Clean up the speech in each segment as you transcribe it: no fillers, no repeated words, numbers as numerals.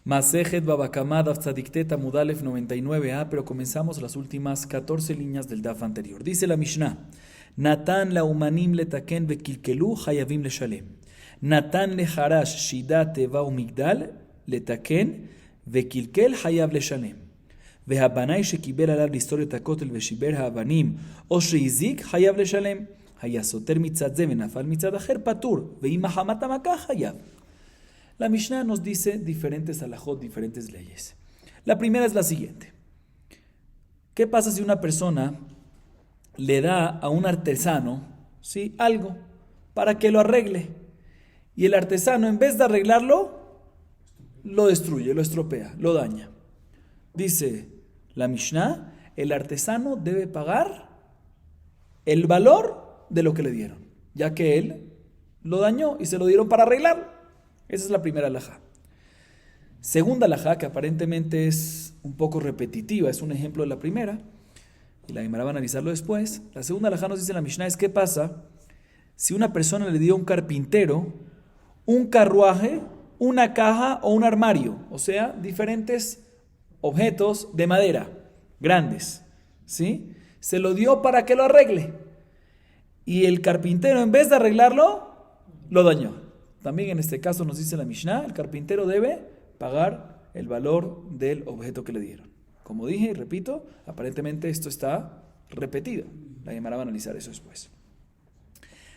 Masejet Babakamad Daf Tzadiktet Amud Alef 99a, pero comenzamos las últimas 14 líneas del Daf anterior. Dice la Mishnah: Natan la umanim letaken vekilkelu hayavim leshalem. Natan le harash shida teva umigdal letaken vekilkel hayav leshalem. והבנאי שקיבל עליו לסתור את הכותל ושיבר האבנים או שהזיק חייב לשלם. היה סותר מצד זה ונפל מצד אחר פטור, ואם מחמת המכה חייב. La Mishnah nos dice diferentes halajot, diferentes leyes. La primera es la siguiente. ¿Qué pasa si una persona le da a un artesano, ¿sí?, algo para que lo arregle? Y el artesano, en vez de arreglarlo, lo destruye, lo estropea, lo daña. Dice la Mishnah, el artesano debe pagar el valor de lo que le dieron, ya que él lo dañó y se lo dieron para arreglarlo. Esa es la primera halajá. Segunda halajá, que aparentemente es un poco repetitiva, es un ejemplo de la primera, y la Gemara va a analizarlo después. La segunda halajá nos dice la Mishnah es qué pasa si una persona le dio a un carpintero un carruaje, una caja o un armario, o sea, diferentes objetos de madera, grandes, ¿sí? Se lo dio para que lo arregle. Y el carpintero, en vez de arreglarlo, lo dañó. También en este caso nos dice la Mishnah, el carpintero debe pagar el valor del objeto que le dieron. Como dije y repito, aparentemente esto está repetido. La Gemara va a analizar eso después.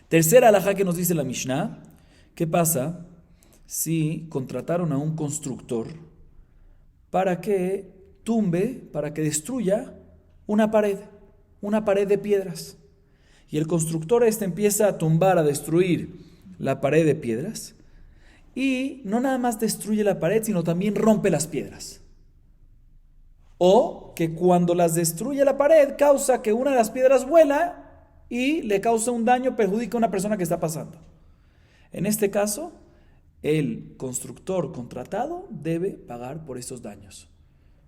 Tercera halajá que nos dice la Mishnah, ¿qué pasa si contrataron a un constructor para que tumbe, para que destruya una pared de piedras? Y el constructor empieza a tumbar, a destruir la pared de piedras, y no nada más destruye la pared, sino también rompe las piedras. O que cuando las destruye la pared, causa que una de las piedras vuela y le causa un daño, perjudica a una persona que está pasando. En este caso, el constructor contratado debe pagar por esos daños,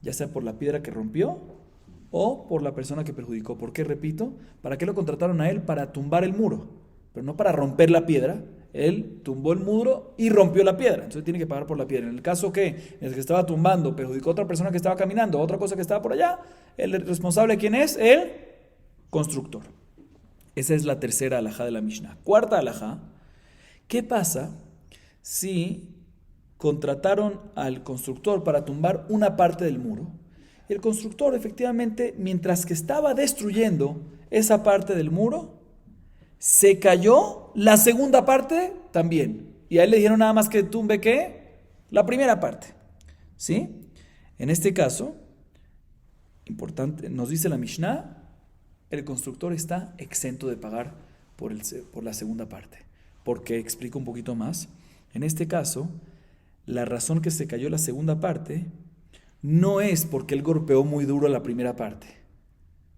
ya sea por la piedra que rompió o por la persona que perjudicó. ¿Por qué? Repito, ¿para qué lo contrataron a él? Para tumbar el muro, pero no para romper la piedra. Él tumbó el muro y rompió la piedra, entonces tiene que pagar por la piedra. En el caso que el que estaba tumbando perjudicó a otra persona que estaba caminando, otra cosa que estaba por allá, el responsable, ¿quién es? El constructor. Esa es la tercera halajá de la Mishnah. Cuarta halajá, ¿qué pasa si contrataron al constructor para tumbar una parte del muro? El constructor, efectivamente, mientras que estaba destruyendo esa parte del muro, se cayó la segunda parte también. Y a él le dijeron nada más que tumbe, ¿qué? La primera parte, ¿sí? En este caso, importante, nos dice la Mishnah, el constructor está exento de pagar por la segunda parte. Porque, explico un poquito más, en este caso, la razón que se cayó la segunda parte no es porque él golpeó muy duro la primera parte.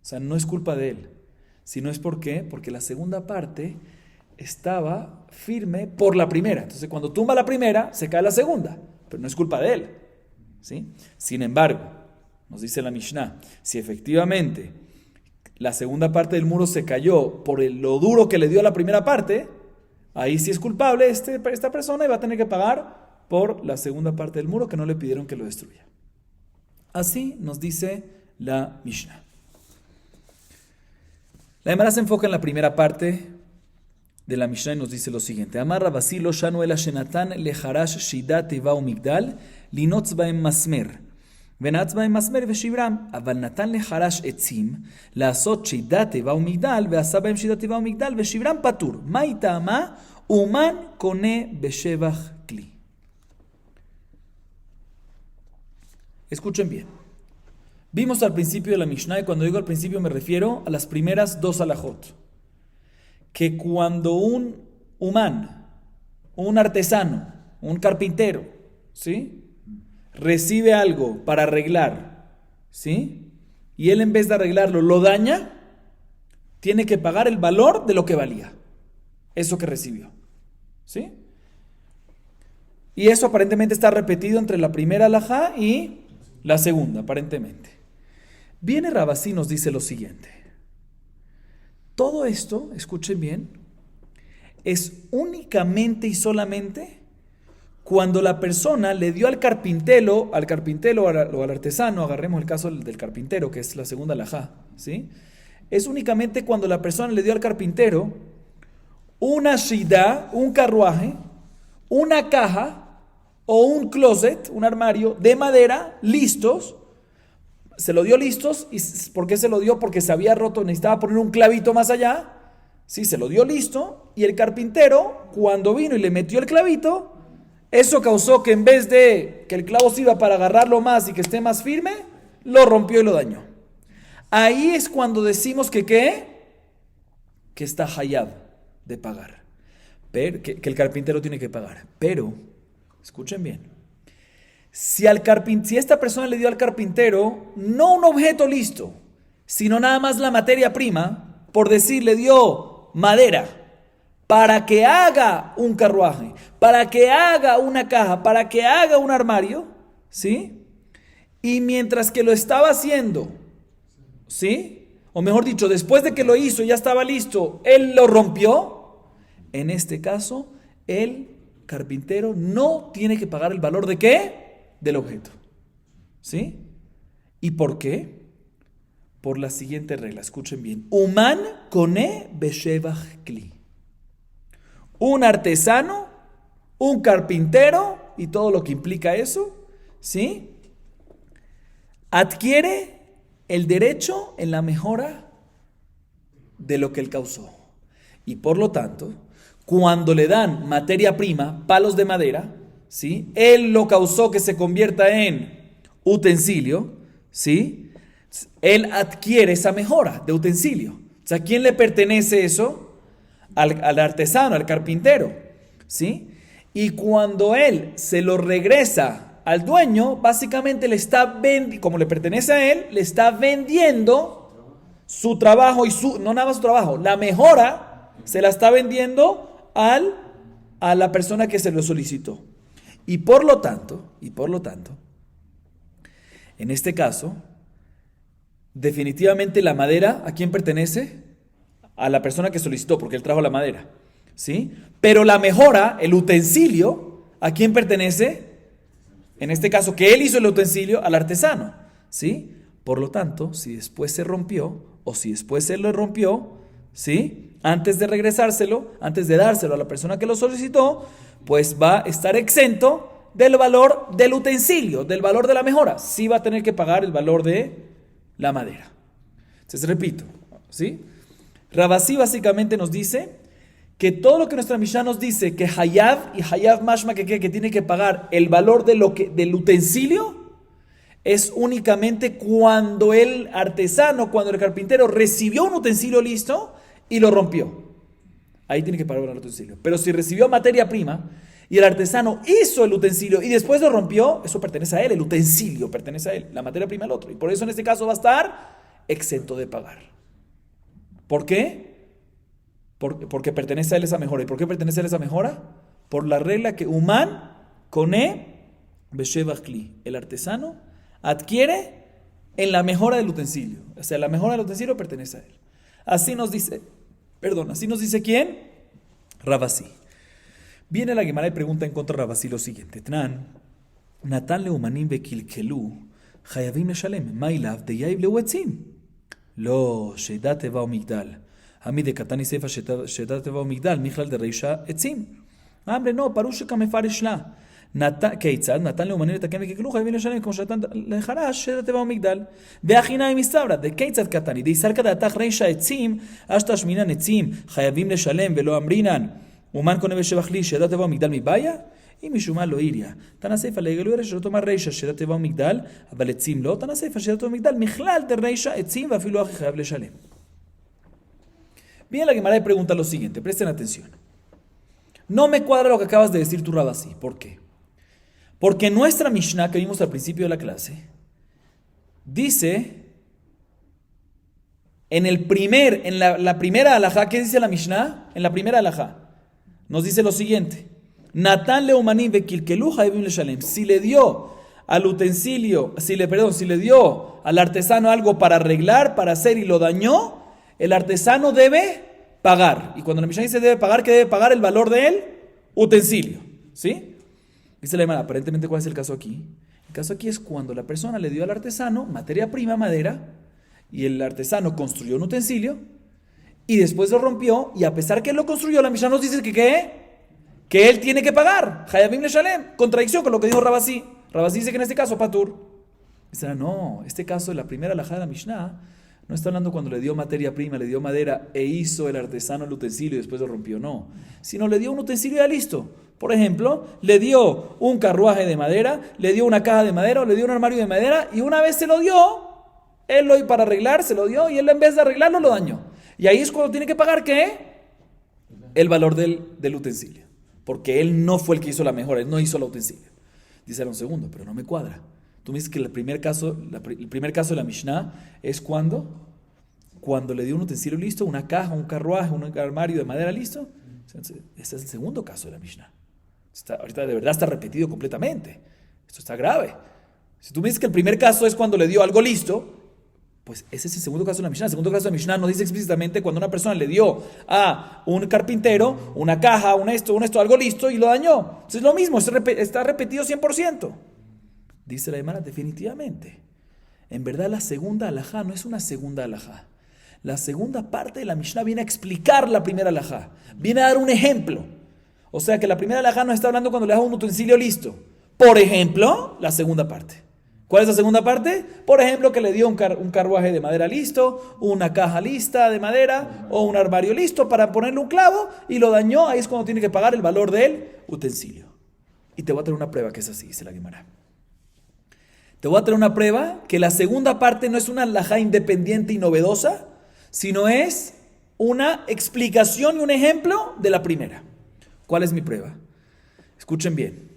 O sea, no es culpa de él. Sino es porque la segunda parte estaba firme por la primera. Entonces, cuando tumba la primera, se cae la segunda, pero no es culpa de él, ¿sí? Sin embargo, nos dice la Mishnah, si efectivamente la segunda parte del muro se cayó por lo duro que le dio a la primera parte, ahí sí es culpable esta persona y va a tener que pagar por la segunda parte del muro que no le pidieron que lo destruya. Así nos dice la Mishnah. La Gemara se enfoca en la primera parte de la Mishnah y nos dice lo siguiente: Amar Rabasi lo shanu ela shenatan leharash shida teva umigdal linotz baem masmer venatz baem masmer veshibram aval natan leharash etzim לעשות shida teva umigdal ועשה בהם shida teva umigdal veshibram patur מה טעמה uman קונה בשבח כלי. Escuchen bien. Vimos al principio de la Mishnah, y cuando digo al principio me refiero a las primeras dos halajot, que cuando un humán, un artesano, un carpintero, ¿sí?, recibe algo para arreglar, ¿sí?, y él en vez de arreglarlo lo daña, tiene que pagar el valor de lo que valía, eso que recibió, ¿sí? Y eso aparentemente está repetido entre la primera halajá y la segunda, aparentemente. Viene Rabasí y nos dice lo siguiente: todo esto, escuchen bien, es únicamente y solamente cuando la persona le dio al carpintero o al artesano, agarremos el caso del carpintero, que es la segunda alajá, ¿sí? Es únicamente cuando la persona le dio al carpintero una shidá, un carruaje, una caja o un closet, un armario de madera, listos. Se lo dio listos. ¿Y por qué se lo dio? Porque se había roto, necesitaba poner un clavito más allá. Sí, se lo dio listo. Y el carpintero, cuando vino y le metió el clavito, eso causó que en vez de que el clavo sirva para agarrarlo más y que esté más firme, lo rompió y lo dañó. Ahí es cuando decimos que ¿qué? Que está hayab de pagar. Que el carpintero tiene que pagar. Pero, escuchen bien, si esta persona le dio al carpintero no un objeto listo, sino nada más la materia prima, por decir, le dio madera para que haga un carruaje, para que haga una caja, para que haga un armario, ¿sí? Y mientras que lo estaba haciendo, ¿sí? O mejor dicho, después de que lo hizo y ya estaba listo, él lo rompió. En este caso, el carpintero no tiene que pagar el valor ¿de qué? Del objeto. ¿Sí? ¿Y por qué? Por la siguiente regla, escuchen bien. Uman kone beshevach kli. Un artesano, un carpintero y todo lo que implica eso, ¿sí? Adquiere el derecho en la mejora de lo que él causó. Y por lo tanto, cuando le dan materia prima, palos de madera, ¿sí? Él lo causó que se convierta en utensilio, ¿sí? Él adquiere esa mejora de utensilio. O sea, ¿a quién le pertenece eso? Al artesano, al carpintero, ¿sí? Y cuando él se lo regresa al dueño, básicamente le está vendiendo, como le pertenece a él, le está vendiendo su trabajo y no nada más su trabajo, la mejora se la está vendiendo a la persona que se lo solicitó. Y por lo tanto, en este caso, definitivamente la madera, ¿a quién pertenece? A la persona que solicitó, porque él trajo la madera, ¿sí? Pero la mejora, el utensilio, ¿a quién pertenece? En este caso, que él hizo el utensilio, al artesano, ¿sí? Por lo tanto, si después se rompió, o si después se lo rompió, ¿sí? Antes de regresárselo, antes de dárselo a la persona que lo solicitó, pues va a estar exento del valor del utensilio, del valor de la mejora. Sí va a tener que pagar el valor de la madera. Entonces, repito, ¿sí? Rav Asi básicamente nos dice que todo lo que nuestra Mishnah nos dice, que Hayab y Hayab Mashma que tiene que pagar el valor del utensilio, es únicamente cuando el artesano, cuando el carpintero recibió un utensilio listo y lo rompió. Ahí tiene que pagar el utensilio. Pero si recibió materia prima y el artesano hizo el utensilio y después lo rompió, eso pertenece a él, el utensilio pertenece a él, la materia prima al otro. Y por eso en este caso va a estar exento de pagar. ¿Por qué? Porque pertenece a él esa mejora. ¿Y por qué pertenece a él esa mejora? Por la regla que Uman Kone Beshevach Kli, el artesano adquiere en la mejora del utensilio. O sea, la mejora del utensilio pertenece a él. Así nos dice ¿quién? Rav Asi. Viene la Gemara y pregunta en contra de Rav Asi lo siguiente. Tnan, Natan leumanim bekilkelu, chayavim leshalem, mailav de yaib leuetzim. לא, שדה טבע ומגדל. עמיד קטן יספה שדה טבע ומגדל, מכלל דרישה עצים. אמרי, נו, פרוש כמפרש לה. כיצד? נתן לאומנים לתקן וככלו, חייבים לשלם כמו שנתן לחרש, שדה טבע ומגדל. והחיניים מסתברא, דכיצד קטני, דייסלקא דעתך רישה עצים, אשתא שמינן עצים, חייבים לשלם ולא אמרינן. אומן קונה בשבח לי, שדה טבע ומגדל מבעיה? אם משום מה לא איריה. תנא סיפא לגלו ירא שלא תאמר רישא שדה טבע ומגדל, אבל עצים לא, תנא סיפא שדה טבע ומגדל, מכלל דרישא עצים ואפילו אחי חייב לשלם. Bien, la Gemara pregunta lo siguiente, presten atención. No me cuadra lo que acabas de decir tu Rav Asi. ¿Por qué? Porque nuestra Mishnah que vimos al principio de la clase dice en la primera alajá, ¿qué dice la Mishnah? En la primera alajá nos dice lo siguiente: Natan leumanim vekilkelu hayvim leshalem. Si le dio al utensilio, si le dio al artesano algo para arreglar, para hacer y lo dañó, el artesano debe pagar. Y cuando la Mishnah dice debe pagar, ¿qué debe pagar? El valor del utensilio, ¿sí? Dice la hermana, aparentemente, ¿cuál es el caso aquí? El caso aquí es cuando la persona le dio al artesano materia prima, madera, y el artesano construyó un utensilio, y después lo rompió, y a pesar que él lo construyó, la Mishnah nos dice que ¿qué? Que él tiene que pagar. Hayavim le shalem. Contradicción con lo que dijo Rabasí. Rabasí dice que en este caso, patur. Dice, no, este caso, la primera alajá de la Mishnah, no está hablando cuando le dio materia prima, le dio madera e hizo el artesano el utensilio y después lo rompió, no. Sino le dio un utensilio ya listo. Por ejemplo, le dio un carruaje de madera, le dio una caja de madera o le dio un armario de madera y una vez se lo dio, él lo para arreglar se lo dio y él en vez de arreglarlo lo dañó. Y ahí es cuando tiene que pagar, ¿qué? El valor del utensilio. Porque él no fue el que hizo la mejora, él no hizo el utensilio. Dice un segundo, pero no me cuadra. Tú me dices que el primer caso de la Mishnah es cuando le dio un utensilio listo, una caja, un carruaje, un armario de madera listo. Ese es el segundo caso de la Mishnah. Ahorita de verdad está repetido completamente. Esto está grave. Si tú me dices que el primer caso es cuando le dio algo listo, pues ese es el segundo caso de la Mishnah. El segundo caso de la Mishnah nos dice explícitamente cuando una persona le dio a un carpintero una caja, un esto, algo listo y lo dañó. Entonces es lo mismo, está repetido 100%. Dice la hermana, definitivamente. En verdad la segunda alajá no es una segunda alajá. La segunda parte de la Mishnah viene a explicar la primera alajá. Viene a dar un ejemplo. O sea que la primera alajá no está hablando cuando le da un utensilio listo. Por ejemplo, la segunda parte. ¿Cuál es la segunda parte? Por ejemplo, que le dio un carruaje de madera listo, una caja lista de madera o un armario listo para ponerle un clavo y lo dañó. Ahí es cuando tiene que pagar el valor del utensilio. Y te voy a traer una prueba que es así, dice la Gemara. Te voy a traer una prueba que la segunda parte no es una alajá independiente y novedosa, sino es una explicación y un ejemplo de la primera. ¿Cuál es mi prueba? Escuchen bien.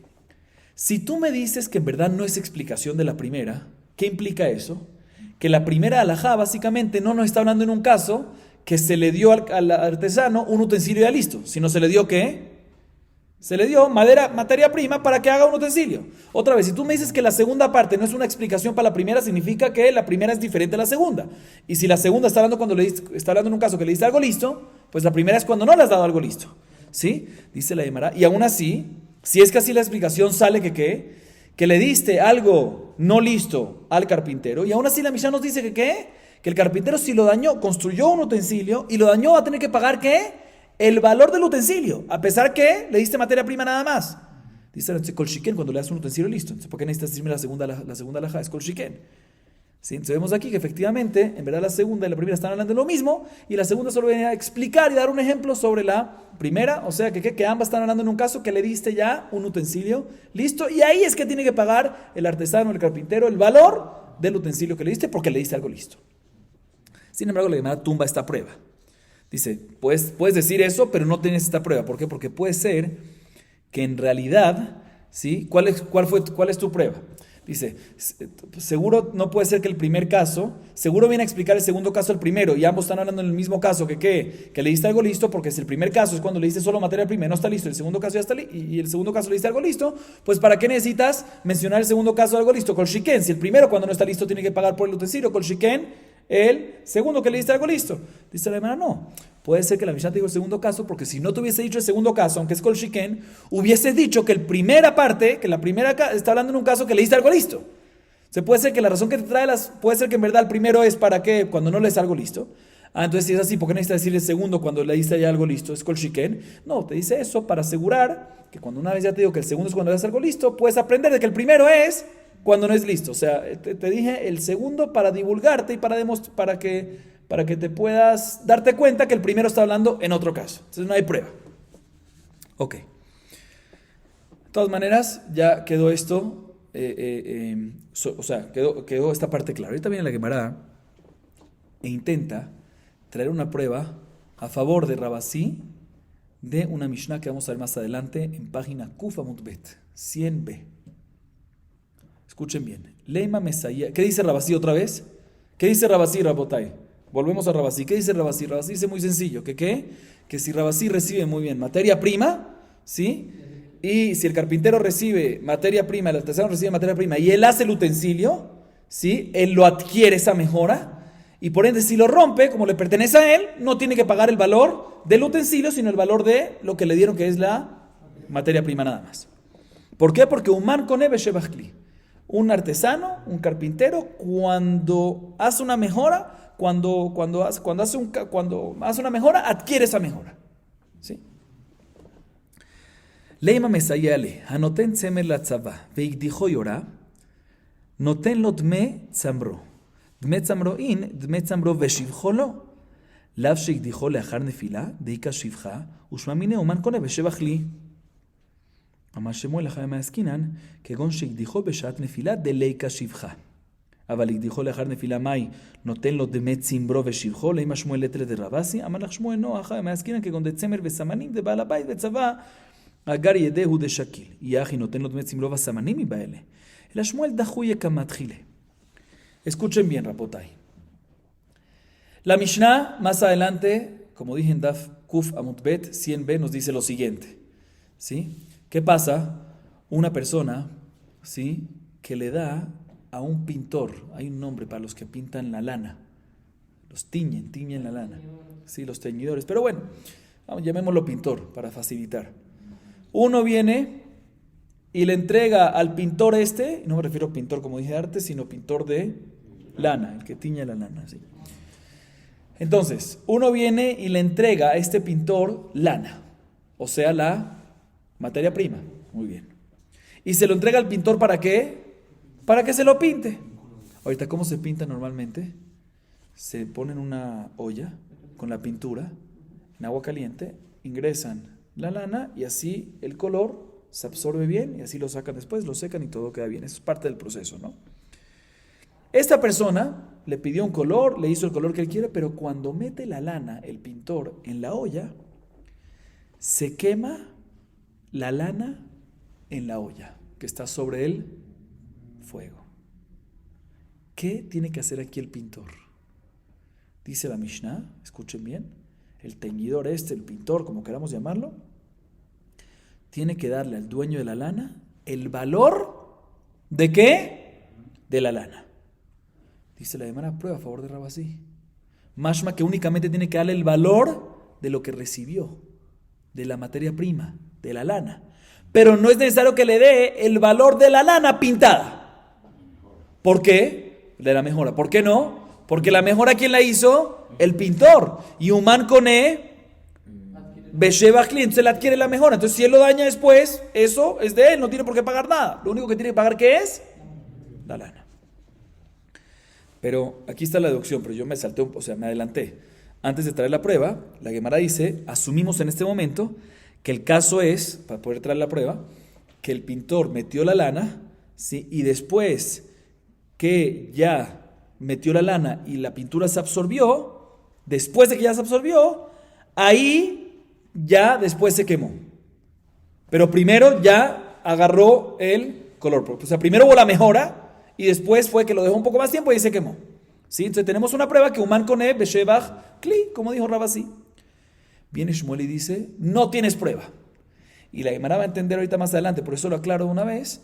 Si tú me dices que en verdad no es explicación de la primera, ¿qué implica eso? Que la primera alajá básicamente no nos está hablando en un caso que se le dio al artesano un utensilio ya listo, sino se le dio ¿qué? Se le dio materia prima para que haga un utensilio. Otra vez, si tú me dices que la segunda parte no es una explicación para la primera, significa que la primera es diferente a la segunda. Y si la segunda está hablando en un caso que le diste algo listo, pues la primera es cuando no le has dado algo listo. ¿Sí? Dice la Gemara. Y aún así, si es que así la explicación sale que le diste algo no listo al carpintero, y aún así la Mishnah nos dice que el carpintero si lo dañó, construyó un utensilio y lo dañó, va a tener que pagar ¿qué? El valor del utensilio, a pesar que le diste materia prima nada más. Dice kol shiken cuando le das un utensilio listo. Entonces, ¿por qué necesitas decirme la segunda alajá? Es kol shiken. ¿Sí? Entonces vemos aquí que efectivamente, en verdad la segunda y la primera están hablando de lo mismo, y la segunda solo viene a explicar y dar un ejemplo sobre la primera, o sea que ambas están hablando en un caso que le diste ya un utensilio listo, y ahí es que tiene que pagar el artesano, el carpintero, el valor del utensilio que le diste porque le diste algo listo. Sin embargo, la Gemara tumba esta prueba. Dice, puedes decir eso, pero no tienes esta prueba. ¿Por qué? Porque puede ser que en realidad, ¿sí? ¿Cuál es tu prueba? Dice, seguro no puede ser que el primer caso, seguro viene a explicar el segundo caso al primero, y ambos están hablando en el mismo caso, que le diste algo listo, porque si el primer caso es cuando le diste solo materia prima y no está listo, el segundo caso ya está listo, y el segundo caso le diste algo listo, pues ¿para qué necesitas mencionar el segundo caso de algo listo? Kol shiken, si el primero cuando no está listo tiene que pagar por el utensilio, kol shiken, el segundo que le diste algo listo. Dice la hermana, no. Puede ser que la Mishnah te dijo el segundo caso, porque si no te hubiese dicho el segundo caso, aunque es kol shiken, hubiese dicho que la primera está hablando en un caso que le diste algo listo. Se puede ser que la razón que te trae puede ser que en verdad el primero es para que cuando no le des algo listo. Entonces si es así, ¿por qué necesitas decir el segundo cuando le diste ya algo listo? Es kol shiken. No, te dice eso para asegurar que cuando una vez ya te digo que el segundo es cuando le das algo listo, puedes aprender de que el primero es cuando no es listo. O sea, te dije el segundo para divulgarte y para que te puedas darte cuenta que el primero está hablando en otro caso. Entonces no hay prueba. Ok. De todas maneras, ya quedó esto, quedó esta parte clara. Ahorita viene la Gemara e intenta traer una prueba a favor de Rabasí de una Mishnah que vamos a ver más adelante en página Kuf Amud Bet, 100b. Escuchen bien. Leima Mesaya. ¿Qué dice Rabasí otra vez? ¿Qué dice Rabasí, Rabotai? Volvemos a Rabasí. ¿Qué dice Rabasí? Rabasí dice muy sencillo. Que si Rabasí recibe muy bien materia prima, ¿sí? Y si el carpintero recibe materia prima, el artesano recibe materia prima y él hace el utensilio, ¿sí? Él lo adquiere esa mejora. Y por ende, si lo rompe, como le pertenece a él, no tiene que pagar el valor del utensilio, sino el valor de lo que le dieron, que es la materia prima nada más. ¿Por qué? Porque Uman Kone Beshevach Kli. Un artesano, un carpintero, cuando hace una mejora, cuando hace una mejora, adquiere esa mejora. ¿Sí? Leima mesayale, hanoten tzemer la tzava, veigdijo yora, noten lo dme tzamro. Dme tzamro in, dme tzamro veshivjo lo. Lav sheigdijo leachar nefila, deika shivcha, ushmamine uman kone beshevach li. אמר שמואל אחרי מעסקינן, כגון שהקדיחו בשעת נפילה דליקה שבחה. אבל הקדיחו לאחר נפילה מאי, נותן לו דמי צימברו ושבחו, לאמא שמואל לטלה דרבסי, אמר לך שמואל נוח אחרי מעסקינן, כגון דצמר וסמנים דבעל הבית וצבא, אגר ידהו דשקיל. יחי נותן לו דמי צימברו וסמנים מבעלה. אלא שמואל דחוי כמה תחילה. Escuchen bien, Rapotay. La Mishnah, más adelante, como dije en Daf Kuf Amud Bet 100b, nos dice lo siguiente. ¿Sí? ¿Qué pasa? Una persona, ¿sí?, que le da a un pintor, hay un nombre para los que pintan la lana, los tiñen la lana, sí, los teñidores, pero bueno, llamémoslo pintor para facilitar. Uno viene y le entrega al pintor no me refiero a pintor como dije de arte, sino pintor de lana, el que tiñe la lana, ¿sí? Entonces, uno viene y le entrega a este pintor lana, o sea, la materia prima, muy bien. Y se lo entrega al pintor ¿para qué? Para que se lo pinte. Ahorita, ¿cómo se pinta normalmente? Se pone en una olla con la pintura, en agua caliente, ingresan la lana y así el color se absorbe bien y así lo sacan después, lo secan y todo queda bien. Eso es parte del proceso, ¿no? Esta persona le pidió un color, le hizo el color que él quiere, pero cuando mete la lana, el pintor, en la olla, se quema la lana en la olla, que está sobre el fuego. ¿Qué tiene que hacer aquí el pintor? Dice la Mishnah, escuchen bien, el teñidor el pintor, como queramos llamarlo, tiene que darle al dueño de la lana el valor ¿de qué? De la lana. Dice la Gemara, prueba a favor de Rabasí. Mashma que únicamente tiene que darle el valor de lo que recibió, de la materia prima, de la lana. Pero no es necesario que le dé el valor de la lana pintada. ¿Por qué? De la mejora. ¿Por qué no? Porque la mejora, ¿quién la hizo? El pintor. Y Uman Kone Beshevach Kli, entonces él adquiere la mejora. Entonces si él lo daña después, eso es de él, no tiene por qué pagar nada. Lo único que tiene que pagar, ¿qué es? La lana. Pero aquí está la deducción, pero yo me salté, me adelanté. Antes de traer la prueba, la Gemara dice, asumimos en este momento que el caso es, para poder traer la prueba, que el pintor metió la lana, ¿sí?, y después que ya metió la lana y la pintura se absorbió, después de que ya se absorbió, ahí ya después se quemó. Pero primero ya agarró el color. O sea, primero hubo la mejora y después fue que lo dejó un poco más tiempo y se quemó. ¿Sí? Entonces tenemos una prueba que Uman Kone Beshevach Kli, como dijo Rabasí. Viene Shmuel y dice, no tienes prueba. Y la Gemara va a entender ahorita más adelante, por eso lo aclaro de una vez,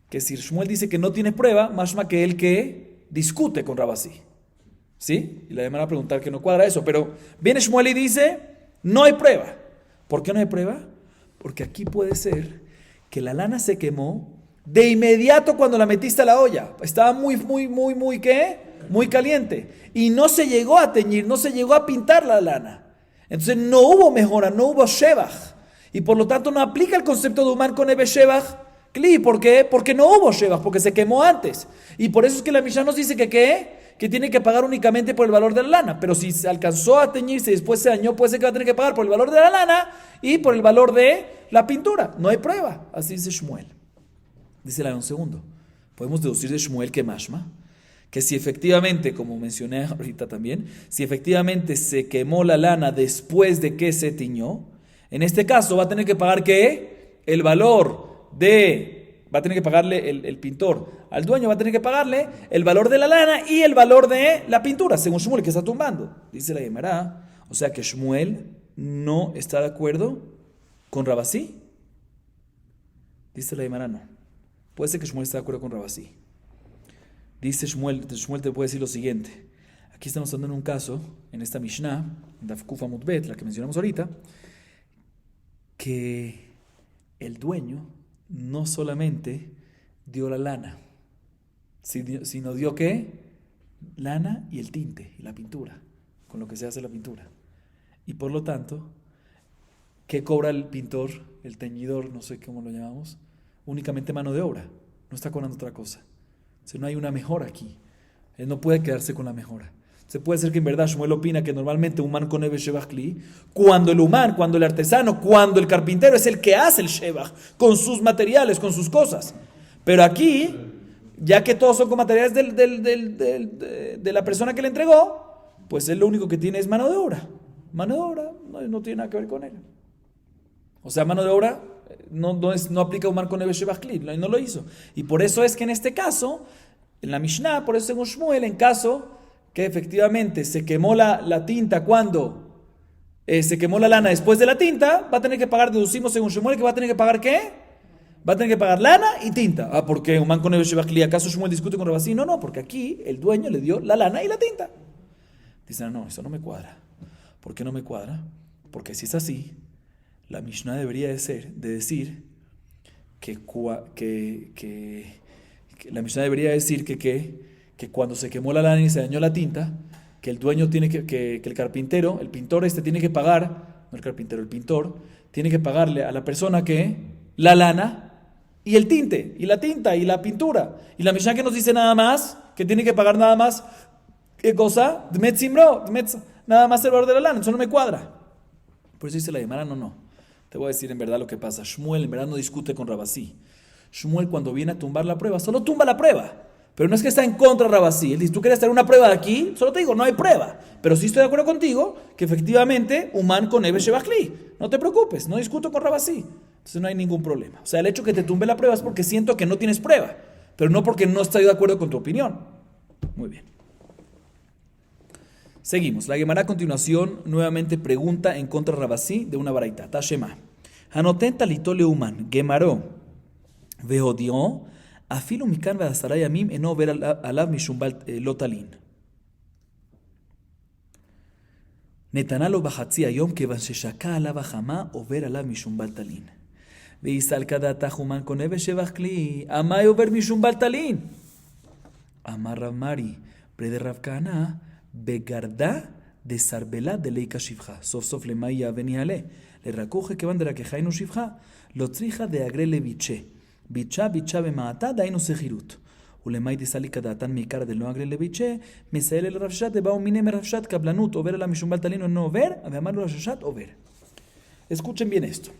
que si Shmuel dice que no tiene prueba, mashma que él que discute con Rabasí. ¿Sí? Y la Gemara va a preguntar que no cuadra eso, pero viene Shmuel y dice, no hay prueba. ¿Por qué no hay prueba? Porque aquí puede ser que la lana se quemó de inmediato cuando la metiste a la olla. Estaba muy, ¿qué? Muy caliente. Y no se llegó a teñir, no se llegó a pintar la lana. Entonces no hubo mejora, no hubo shevach. Y por lo tanto no aplica el concepto de Uman Kone Beshevach Kli. ¿Por qué? Porque no hubo shevach, porque se quemó antes. Y por eso es que la Mishnah nos dice que ¿qué? Que tiene que pagar únicamente por el valor de la lana. Pero si se alcanzó a teñirse y después se dañó, puede ser que va a tener que pagar por el valor de la lana y por el valor de la pintura. No hay prueba. Así dice Shmuel. Dice la un segundo. Podemos deducir de Shmuel que mashma, que si efectivamente, como mencioné ahorita también, si efectivamente se quemó la lana después de que se tiñó, en este caso va a tener que pagar ¿qué? El valor de... Va a tener que pagarle el pintor al dueño, va a tener que pagarle el valor de la lana y el valor de la pintura, según Shmuel, que está tumbando. Dice la Gemara, o sea que Shmuel no está de acuerdo con Rabasí. Dice la Gemara, no. Puede ser que Shmuel esté de acuerdo con Rabasí. Dice Shmuel te puede decir lo siguiente. Aquí estamos hablando en un caso, en esta Mishnah, Daf Kuf Amud Bet, la que mencionamos ahorita, que el dueño no solamente dio la lana, sino dio ¿qué? Lana y el tinte y la pintura, con lo que se hace la pintura. Y por lo tanto, ¿qué cobra el pintor, el teñidor, no sé cómo lo llamamos? Únicamente mano de obra, no está cobrando otra cosa. O sea, no hay una mejora aquí. Él no puede quedarse con la mejora. Se puede ser que en verdad Shmuel opina que normalmente un man con Eve Shebach Kli, cuando el artesano, cuando el carpintero es el que hace el Shebach, con sus materiales, con sus cosas. Pero aquí, ya que todos son con materiales de la persona que le entregó, pues él lo único que tiene es mano de obra. Mano de obra no tiene nada que ver con él. O sea, mano de obra no aplica un man con Eve Shebach Kli, no lo hizo. Y por eso es que en este caso, en la Mishnah, por eso según Shmuel, en caso que efectivamente se quemó la tinta cuando se quemó la lana después de la tinta, va a tener que pagar, deducimos según Shmuel, que va a tener que pagar ¿qué? Va a tener que pagar lana y tinta. Ah, ¿por qué? Un man con Eve Shebach Kli, ¿acaso Shmuel discute con Rabasí? No, porque aquí el dueño le dio la lana y la tinta. Dicen, no, eso no me cuadra. ¿Por qué no me cuadra? Porque si es así, la Mishnah debería de decir que la Mishnah debería decir que cuando se quemó la lana y se dañó la tinta, que el dueño tiene que el carpintero, el pintor tiene que pagar, no el carpintero, el pintor, tiene que pagarle a la persona que la lana y el tinte, y la tinta, y la pintura. Y la Mishnah que nos dice nada más, que tiene que pagar nada más, ¿qué cosa? Nada más el valor de la lana, eso no me cuadra. Por eso dice la Gemara, no. Te voy a decir en verdad lo que pasa. Shmuel en verdad no discute con Rabasí. Shmuel cuando viene a tumbar la prueba, solo tumba la prueba. Pero no es que está en contra de Rabasí. Él dice, tú quieres hacer una prueba de aquí, solo te digo, no hay prueba. Pero sí estoy de acuerdo contigo que efectivamente un man con Eve Shebach Kli. No te preocupes, no discuto con Rabasí. Entonces no hay ningún problema. O sea, el hecho que te tumbe la prueba es porque siento que no tienes prueba. Pero no porque no estoy de acuerdo con tu opinión. Muy bien. Seguimos. La Gemara a continuación nuevamente pregunta en contra de Rabasí de una baraita. Tashema. Hanoten talito leuman. Gemaró. Veodió. Afilu mikan ve'asara yamim eno ver alav mishum lo talin. Netanalo b'chatzi hayom kevan sheshaka alav hachama over alav mishum talin. Ve'isal kadata human con Eve Shebach Kli. Amay over mishum talin. Amar Rav Mari. Prede Rav Kahana. Begarda de Sarbela de Leika Shivcha. Sof sof le Maya Beniale. Le recoge que van de la queja y no Shivcha. Lo trija de agrele biche. Bicha bemaata da ino sejirut. Ulemay de salika datan mi cara de no agrele biche. Me sale el rafshat de bao mine rafshat kablanut. Over la mishum baltalino no over. A mi amar rafshat over. Escuchen bien esto.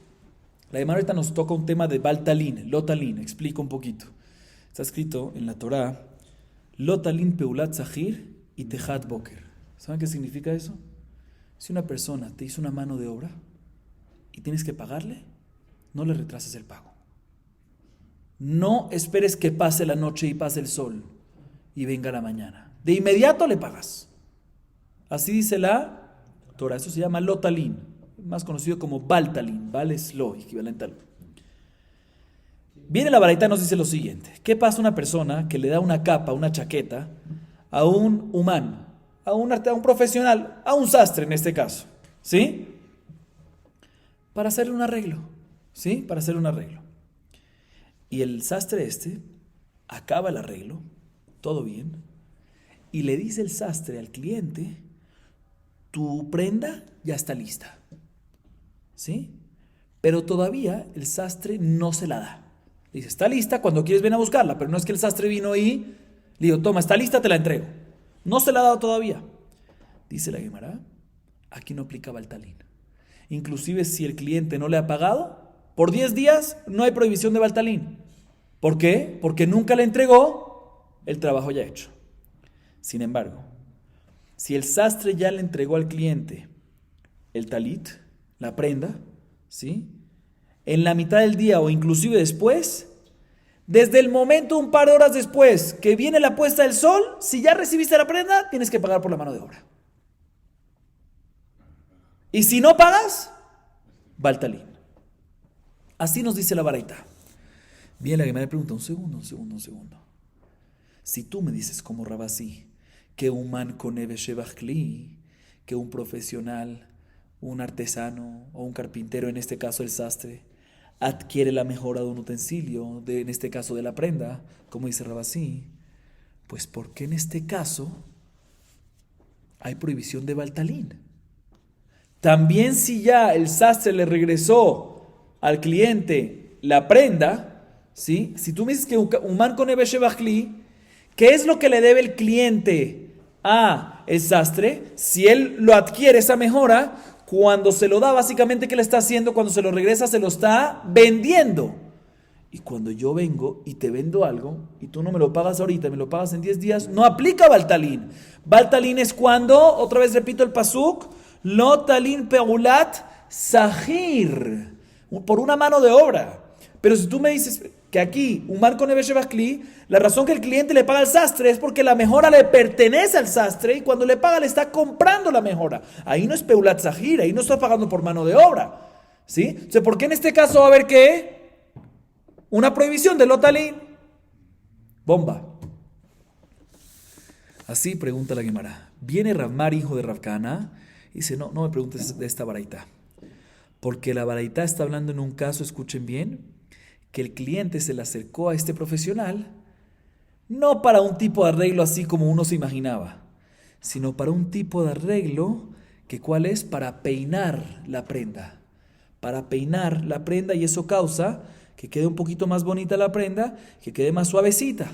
La Gemara ahorita nos toca un tema de baltalin, lotalin. Explico un poquito. Está escrito en la Torah. Lotalin peulat zahir y Tejat Boker. ¿Saben qué significa eso? Si una persona te hizo una mano de obra y tienes que pagarle, no le retrases el pago. No esperes que pase la noche y pase el sol y venga la mañana. De inmediato le pagas. Así dice la Torah. Eso se llama Lotalin, más conocido como Baltalin. Bal es lo, equivalente a lo. Viene la baraita y nos dice lo siguiente. ¿Qué pasa a una persona que le da una capa, una chaqueta, a un humano, a un profesional, a un sastre en este caso, ¿sí? Para hacerle un arreglo, ¿sí? Para hacerle un arreglo. Y el sastre acaba el arreglo, todo bien, y le dice el sastre al cliente, tu prenda ya está lista, ¿sí? Pero todavía el sastre no se la da. Dice, está lista, cuando quieres ven a buscarla, pero no es que el sastre vino y le digo, toma, está lista, te la entrego. No se la ha dado todavía. Dice la Gemara, aquí no aplica Baltalín. Inclusive si el cliente no le ha pagado, por 10 días no hay prohibición de Baltalín. ¿Por qué? Porque nunca le entregó el trabajo ya hecho. Sin embargo, si el sastre ya le entregó al cliente el talit, la prenda, ¿sí? En la mitad del día o inclusive después, desde el momento, un par de horas después que viene la puesta del sol, si ya recibiste la prenda, tienes que pagar por la mano de obra. Y si no pagas, Baltalín. Así nos dice la baraita. Bien, la Gemara me pregunta, un segundo. Si tú me dices como Rabasí, que un man con Eve Shebach Kli, que un profesional, un artesano o un carpintero, en este caso el sastre, adquiere la mejora de un utensilio, en este caso de la prenda, como dice Rabasí, pues ¿por qué en este caso hay prohibición de Baltalín? También si ya el sastre le regresó al cliente la prenda, ¿sí? Si tú me dices que un man con Ebe Shebachli, ¿qué es lo que le debe el cliente a el sastre? Si él lo adquiere, esa mejora, cuando se lo da, básicamente, ¿qué le está haciendo? Cuando se lo regresa, se lo está vendiendo. Y cuando yo vengo y te vendo algo, y tú no me lo pagas ahorita, me lo pagas en 10 días, no aplica Baltalín. Baltalín es cuando, otra vez repito el pasuk, Lo talin peulat sahir, por una mano de obra. Pero si tú me dices que aquí, un man con Ebe Shebachli, la razón que el cliente le paga al sastre es porque la mejora le pertenece al sastre y cuando le paga le está comprando la mejora. Ahí no es peulat sahir, ahí no está pagando por mano de obra. ¿Sí? Entonces, ¿por qué en este caso va a haber qué? Una prohibición de lo talin. Bomba. Así pregunta la Gemara. Viene Ravmar, hijo de Ravkana, y dice, no me preguntes de esta baraita. Porque la baraita está hablando en un caso, escuchen bien, que el cliente se le acercó a este profesional, no para un tipo de arreglo así como uno se imaginaba, sino para un tipo de arreglo que ¿cuál es? Para peinar la prenda. Para peinar la prenda y eso causa que quede un poquito más bonita la prenda, que quede más suavecita.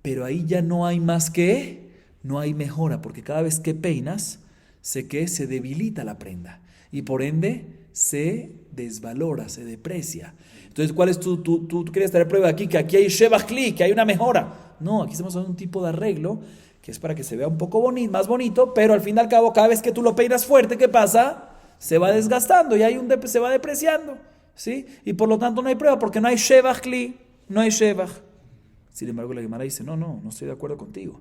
Pero ahí ya no hay más que, no hay mejora, porque cada vez que peinas, se debilita la prenda y por ende se desvalora, se deprecia. Entonces, ¿cuál es tú querías traer prueba aquí? Que aquí hay Shebachli, que hay una mejora. No, aquí estamos hablando de un tipo de arreglo que es para que se vea un poco más bonito, pero al fin y al cabo, cada vez que tú lo peinas fuerte, ¿qué pasa? Se va desgastando y se va depreciando, ¿sí? Y por lo tanto no hay prueba porque no hay Shebachli, no hay Shebach. Sin embargo, la Gemara dice, no estoy de acuerdo contigo.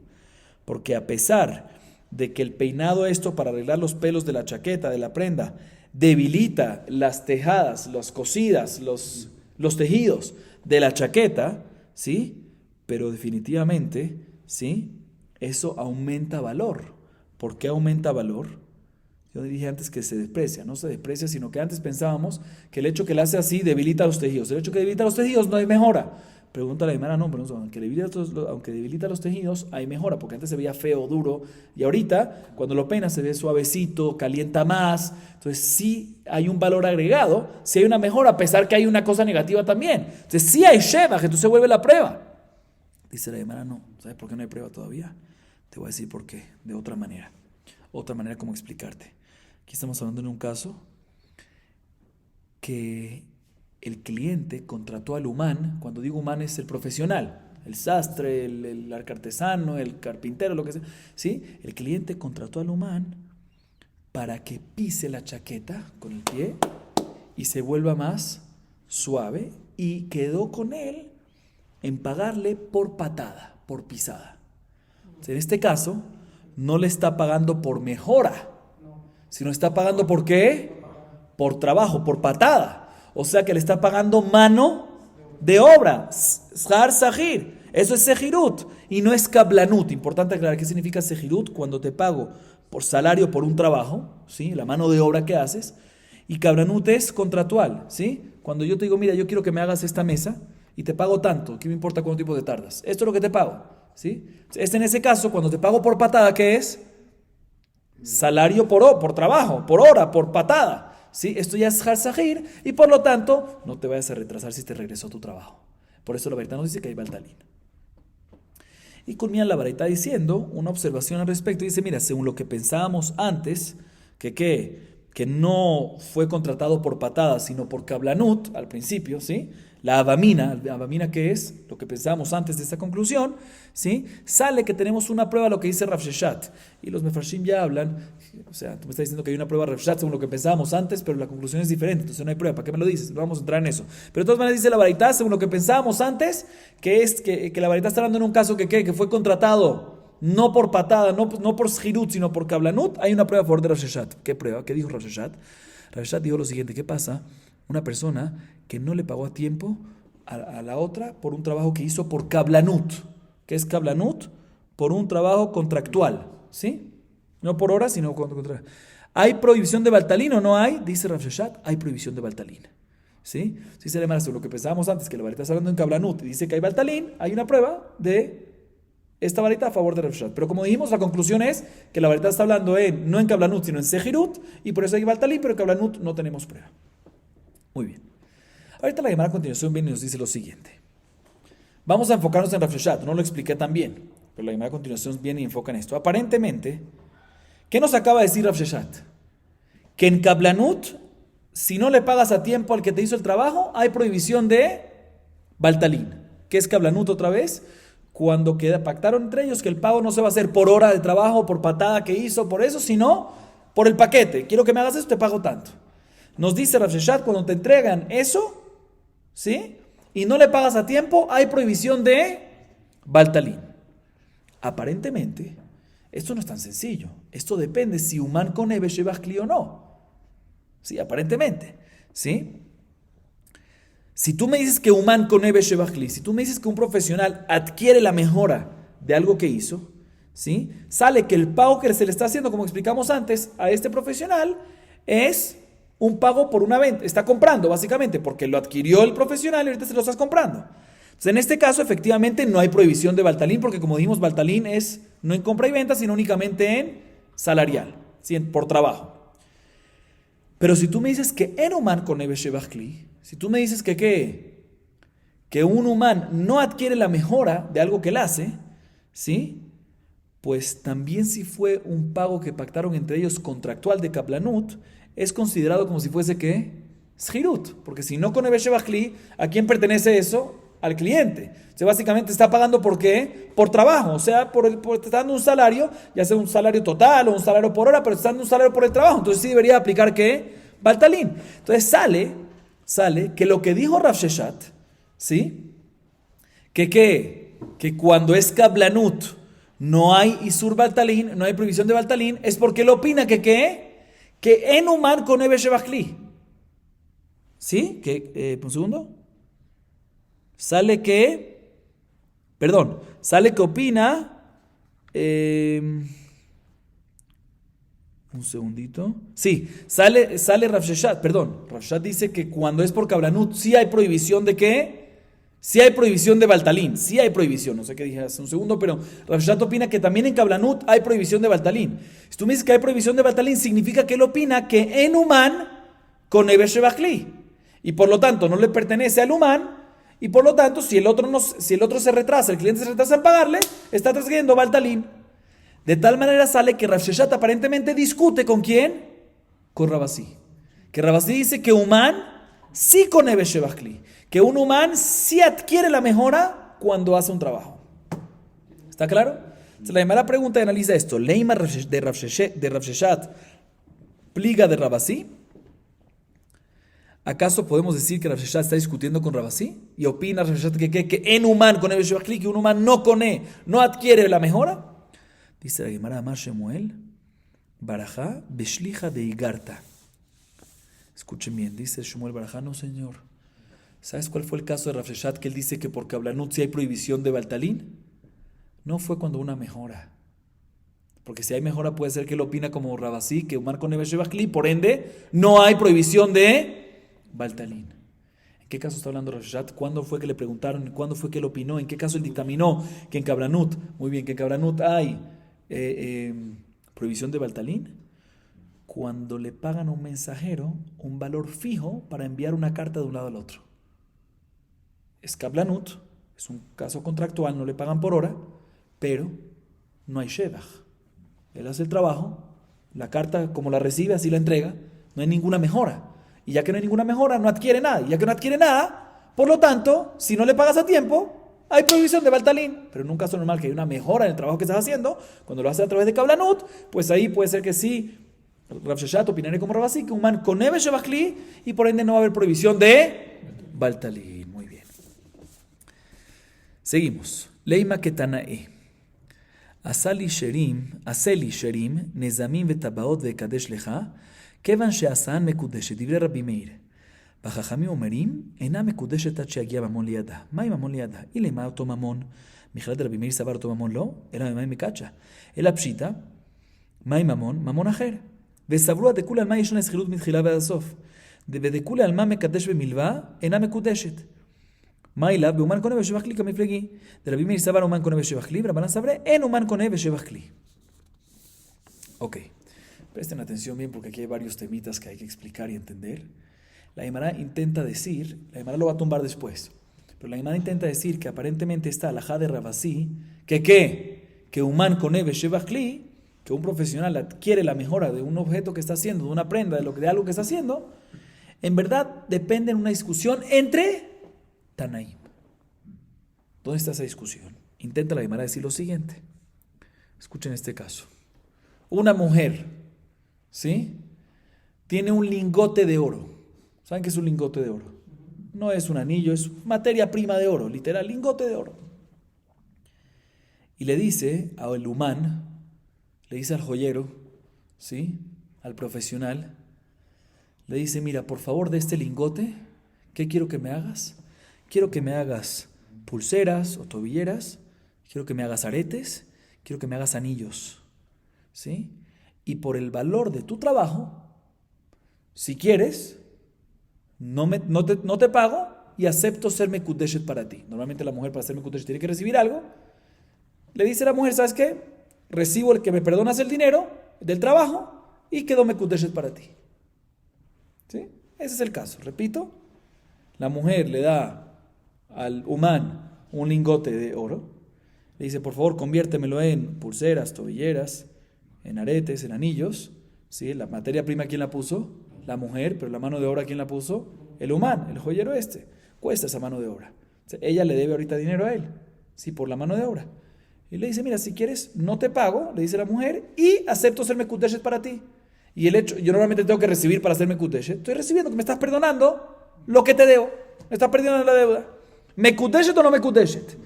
Porque a pesar de que el peinado esto para arreglar los pelos de la chaqueta, de la prenda, debilita las tejadas, las cosidas, los tejidos de la chaqueta, ¿sí? Pero definitivamente, ¿sí? Eso aumenta valor. ¿Por qué aumenta valor? Yo dije antes que se deprecia, no se deprecia, sino que antes pensábamos que el hecho que le hace así debilita los tejidos. El hecho que debilita los tejidos no hay mejora. Pregunta la Gemara, no, pero aunque debilita los tejidos, hay mejora, porque antes se veía feo, duro, y ahorita, cuando lo peinas, se ve suavecito, calienta más. Entonces, sí hay un valor agregado, sí hay una mejora, a pesar que hay una cosa negativa también. Entonces, sí hay Shebach, entonces se vuelve la prueba. Dice la Gemara, no, ¿sabes por qué no hay prueba todavía? Te voy a decir por qué, de otra manera como explicarte. Aquí estamos hablando en un caso que el cliente contrató al humán, cuando digo humán es el profesional, el sastre, el artesano, el carpintero, lo que sea, ¿sí? El cliente contrató al humán para que pise la chaqueta con el pie y se vuelva más suave y quedó con él en pagarle por patada, por pisada. En este caso, no le está pagando por mejora, sino está pagando ¿por qué? Por trabajo, por patada. O sea que le está pagando mano de obra, Shar Sahir. Eso es Sehirut y no es Kablanut. Importante aclarar qué significa Sehirut cuando te pago por salario por un trabajo, ¿sí? La mano de obra que haces. Y Kablanut es contractual, ¿sí? Cuando yo te digo, mira, yo quiero que me hagas esta mesa y te pago tanto, ¿qué me importa cuánto tiempo te tardas? Esto es lo que te pago, ¿sí? En ese caso, cuando te pago por patada, ¿qué es? Salario por trabajo, por hora, por patada. ¿Sí? Esto ya es Har Sahir y por lo tanto no te vayas a retrasar si te regresó tu trabajo. Por eso la Baraita nos dice que hay Baltalín. Y culmina la Baraita diciendo una observación al respecto. Dice, mira, según lo que pensábamos antes, que no fue contratado por patada, sino por Kablanut al principio, ¿sí? La Abamina que es lo que pensábamos antes de esta conclusión, ¿sí? Sale que tenemos una prueba, lo que dice Rav Sheshat. Y los Mefarshim ya hablan, o sea, tú me estás diciendo que hay una prueba Rav Sheshat según lo que pensábamos antes, pero la conclusión es diferente, entonces no hay prueba. ¿Para qué me lo dices? Vamos a entrar en eso. Pero de todas maneras dice la Baraita, según lo que pensábamos antes, que la Baraita está hablando en un caso que fue contratado no por patada, no por Shirut, sino por Kablanut. Hay una prueba a favor de Rav Sheshat. ¿Qué prueba? ¿Qué dijo Rav Sheshat? Rav Sheshat dijo lo siguiente, ¿qué pasa? Una persona que no le pagó a tiempo a la otra por un trabajo que hizo por Kablanut. ¿Qué es Kablanut? Por un trabajo contractual, ¿sí? No por hora, sino contractual. ¿Hay prohibición de Baltalín o no hay? Dice Rav Sheshat, hay prohibición de Baltalín. ¿Sí? Sí se le marca lo que pensábamos antes, que la varita está hablando en Kablanut y dice que hay Baltalín, hay una prueba de esta varita a favor de Rav Sheshat. Pero como dijimos, la conclusión es que la varita está hablando no en Kablanut, sino en Sejirut, y por eso hay Baltalín, pero en Kablanut no tenemos prueba. Muy bien. Ahorita la Gemara a continuación viene y nos dice lo siguiente. Vamos a enfocarnos en Rav Sheshat, no lo expliqué tan bien, pero la Gemara a continuación viene y enfoca en esto. Aparentemente, ¿qué nos acaba de decir Rav Sheshat? Que en Kablanut, si no le pagas a tiempo al que te hizo el trabajo, hay prohibición de Baltalín. ¿Qué es Kablanut otra vez? Cuando pactaron entre ellos que el pago no se va a hacer por hora de trabajo, por patada que hizo, por eso, sino por el paquete. Quiero que me hagas esto, te pago tanto. Nos dice Rav Sheshat, cuando te entregan eso, ¿sí? Y no le pagas a tiempo, hay prohibición de Baltalín. Aparentemente, esto no es tan sencillo. Esto depende si Uman con Ebe Shebachli o no. Sí, aparentemente. ¿Sí? Si tú me dices que Uman con Ebe Shebachli, si tú me dices que un profesional adquiere la mejora de algo que hizo, ¿sí? Sale que el pago que se le está haciendo, como explicamos antes, a este profesional es un pago por una venta. Está comprando, básicamente, porque lo adquirió el profesional y ahorita se lo estás comprando. Entonces, en este caso, efectivamente, no hay prohibición de Baltalín, porque como dijimos, Baltalín es no en compra y venta, sino únicamente en salarial, ¿sí? Por trabajo. Pero si tú me dices que en Uman con Ebe Shebachli, si tú me dices que un Uman no adquiere la mejora de algo que él hace, ¿sí? Pues también si fue un pago que pactaron entre ellos contractual de Kablanut, es considerado como si fuese ¿qué? Shirut, porque si no con Ebe Shebachli, ¿a quién pertenece eso? Al cliente. O sea, básicamente está pagando ¿por qué? Por trabajo, o sea, te está dando un salario, ya sea un salario total o un salario por hora, pero te está dando un salario por el trabajo. Entonces sí debería aplicar ¿qué? Baltalín. Entonces sale que lo que dijo Rav Sheshat, ¿sí? Que cuando es Kablanut no hay Isur Baltalín, no hay prohibición de Baltalín, es porque él opina que en Uman con Ebe Shebachli. ¿Sí? Un segundo. Sale que opina, un segundito, sí, sale Rav Sheshat, Rav Sheshat dice que cuando es por Kablanut sí hay prohibición de ¿qué? Sí hay prohibición de Baltalín, sí hay prohibición, no sé qué dije hace un segundo, pero Rav Sheshat opina que también en Kablanut hay prohibición de Baltalín. Si tú me dices que hay prohibición de Baltalín, significa que él opina que en Uman con Ebe Shebachli, y por lo tanto no le pertenece al Uman. Y por lo tanto, si el otro se retrasa, el cliente se retrasa en pagarle, está transgrediendo Baltalín. De tal manera sale que Rav Sheshat aparentemente discute ¿con quién? Con Rabasí. Que Rabasí dice que Uman sí con Ebe Shebachli. Que un Uman sí adquiere la mejora cuando hace un trabajo. ¿Está claro? Se la primera pregunta y analiza esto. Leima de Rav Sheshat, pliga de Rabasí. ¿Acaso podemos decir que Rav Sheshat está discutiendo con Rabasí? Y opina Rav Sheshat que en Uman con Ebe Shebachli, que un Uman no adquiere la mejora. Dice la Gemara Amar Shemuel, Barajá Beshlija de Igarta. Escuchen bien, dice Shemuel Barajá, no señor. ¿Sabes cuál fue el caso de Rav Sheshat que él dice que por Kablanut sí hay prohibición de Baltalín? No fue cuando una mejora. Porque si hay mejora puede ser que él opina como Rabasí, que Uman con Ebe Shebachli, por ende no hay prohibición de Baltalín. ¿En qué caso está hablando Rav Sheshat? ¿Cuándo fue que le preguntaron? ¿Cuándo fue que él opinó? ¿En qué caso él dictaminó que en Kablanut, muy bien, que en Kablanut hay prohibición de Baltalín? Cuando le pagan a un mensajero un valor fijo para enviar una carta de un lado al otro. Es Kablanut, es un caso contractual, no le pagan por hora, pero no hay Shebach. Él hace el trabajo, la carta como la recibe, así la entrega, no hay ninguna mejora. Y ya que no hay ninguna mejora, no adquiere nada. Y ya que no adquiere nada, por lo tanto, si no le pagas a tiempo, hay prohibición de Baltalín. Pero en un caso normal que hay una mejora en el trabajo que estás haciendo, cuando lo haces a través de Kablanut, pues ahí puede ser que sí, Rav Sheshat opinaré como Rabasí, que un man con Ebe Shebachli, y por ende no va a haber prohibición de Baltalín. Muy bien. Seguimos. Leima Ketanae. Aseli Sherim, Nezamim vetabaot vekadesh lecha, כיוון שעשן מקודשת, דברי רבי מאיר. והחכמים אומרים, אינה מקודשת עד שיגיע ממון לידה. מהי ממון לידה? אילה מה אותו ממון? מכלל רבי מאיר סבר אותו ממון לא, אלא ממאי מקדשה. אלא פשיטא, מהי ממון? ממון אחר. וסברו הדכולי על מה ישנה שכירות מתחילה ועד הסוף. De Bedekule alma mekadesh bemilva, ena mekudeshet. Maila, beuman kone beshevach kli kamiflegi. De Rabbi Meir sabar uman kone beshevach kli, Rabbanan sabre, en uman kone beshevach kli. Ok, presten atención bien porque aquí hay varios temitas que hay que explicar y entender. La Gemara intenta decir, la Gemara lo va a tumbar después, pero la Gemara intenta decir que aparentemente esta alajá de Rabasí, que uman kone beshevach kli, que un profesional adquiere la mejora de un objeto que está haciendo, de una prenda, de algo que está haciendo, en verdad depende de una discusión entre Tanaim. ¿Dónde está esa discusión? Intenta la Gemara decir lo siguiente. Escuchen este caso. Una mujer, ¿sí? Tiene un lingote de oro. ¿Saben qué es un lingote de oro? No es un anillo, es materia prima de oro, literal, lingote de oro. Y le dice al humán, le dice al joyero, ¿sí? Al profesional, le dice, mira, por favor de este lingote, ¿qué quiero que me hagas? Quiero que me hagas pulseras o tobilleras, quiero que me hagas aretes, quiero que me hagas anillos, ¿sí? Y por el valor de tu trabajo, si quieres, no te pago y acepto ser mekudeshet para ti. Normalmente la mujer para ser mekudeshet tiene que recibir algo. Le dice a la mujer, ¿sabes qué? Recibo el que me perdonas el dinero del trabajo y quedo mekudeshet para ti. ¿Sí? Ese es el caso. Repito, la mujer le da al humán un lingote de oro, le dice, por favor, conviértemelo en pulseras, tobilleras, en aretes, en anillos. ¿Sí? La materia prima, ¿quién la puso? La mujer, pero la mano de obra, ¿quién la puso? El humán, el joyero este. Cuesta esa mano de obra. O sea, ella le debe ahorita dinero a él, ¿sí? Por la mano de obra. Y le dice, mira, si quieres, no te pago, le dice la mujer, y acepto ser mekudeshet para ti. Y el hecho, yo normalmente tengo que recibir para ser mekudeshet. Estoy recibiendo que me estás perdonando lo que te debo. Me estás perdonando la deuda. ¿Mekudeshet o no mekudeshet?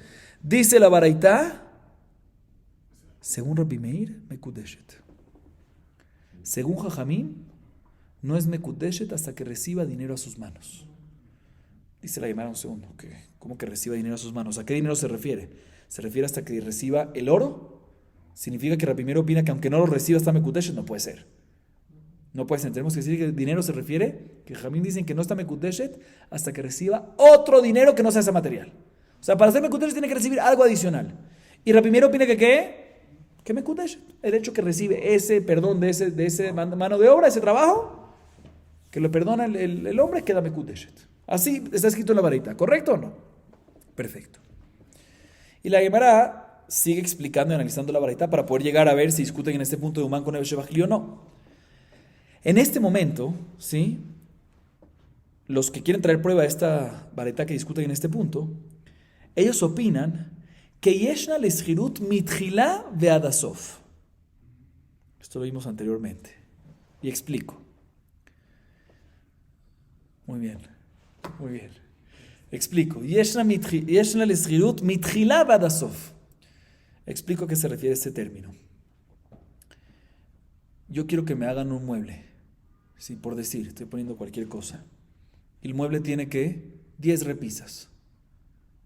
Dice la baraitá, según Rabbi Meir, mekudeshet. Según Jajamín, no es mekudeshet hasta que reciba dinero a sus manos. Dice la Gemara un segundo, ¿cómo que reciba dinero a sus manos? ¿A qué dinero se refiere? ¿Se refiere hasta que reciba el oro? ¿Significa que Rabbi Meir opina que aunque no lo reciba está mekudeshet? No puede ser. No puede ser. Tenemos que decir que el dinero se refiere, que Jamín dicen que no está mekudeshet hasta que reciba otro dinero que no sea ese material. O sea, para ser mekudeshet tiene que recibir algo adicional. Y Rabbi Meir opina que ¿qué? Que mekudeshet. El hecho que recibe ese perdón de ese mano de obra, ese trabajo, que lo perdona el hombre, queda mekudeshet. Así está escrito en la varita. ¿Correcto o no? Perfecto. Y la Gemara sigue explicando y analizando la varita para poder llegar a ver si discuten en este punto de Uman con el Shebachli o no. En este momento, ¿sí? Los que quieren traer prueba de esta vareta que discuten en este punto, ellos opinan que yeshna leshirut mitchila ve'adasof. Esto lo vimos anteriormente. Y explico. Muy bien. Explico. Yeshna leshirut mitchila ve'adasof. Explico a qué se refiere este término. Yo quiero que me hagan un mueble. Sí, por decir, estoy poniendo cualquier cosa. El mueble tiene que 10 repisas.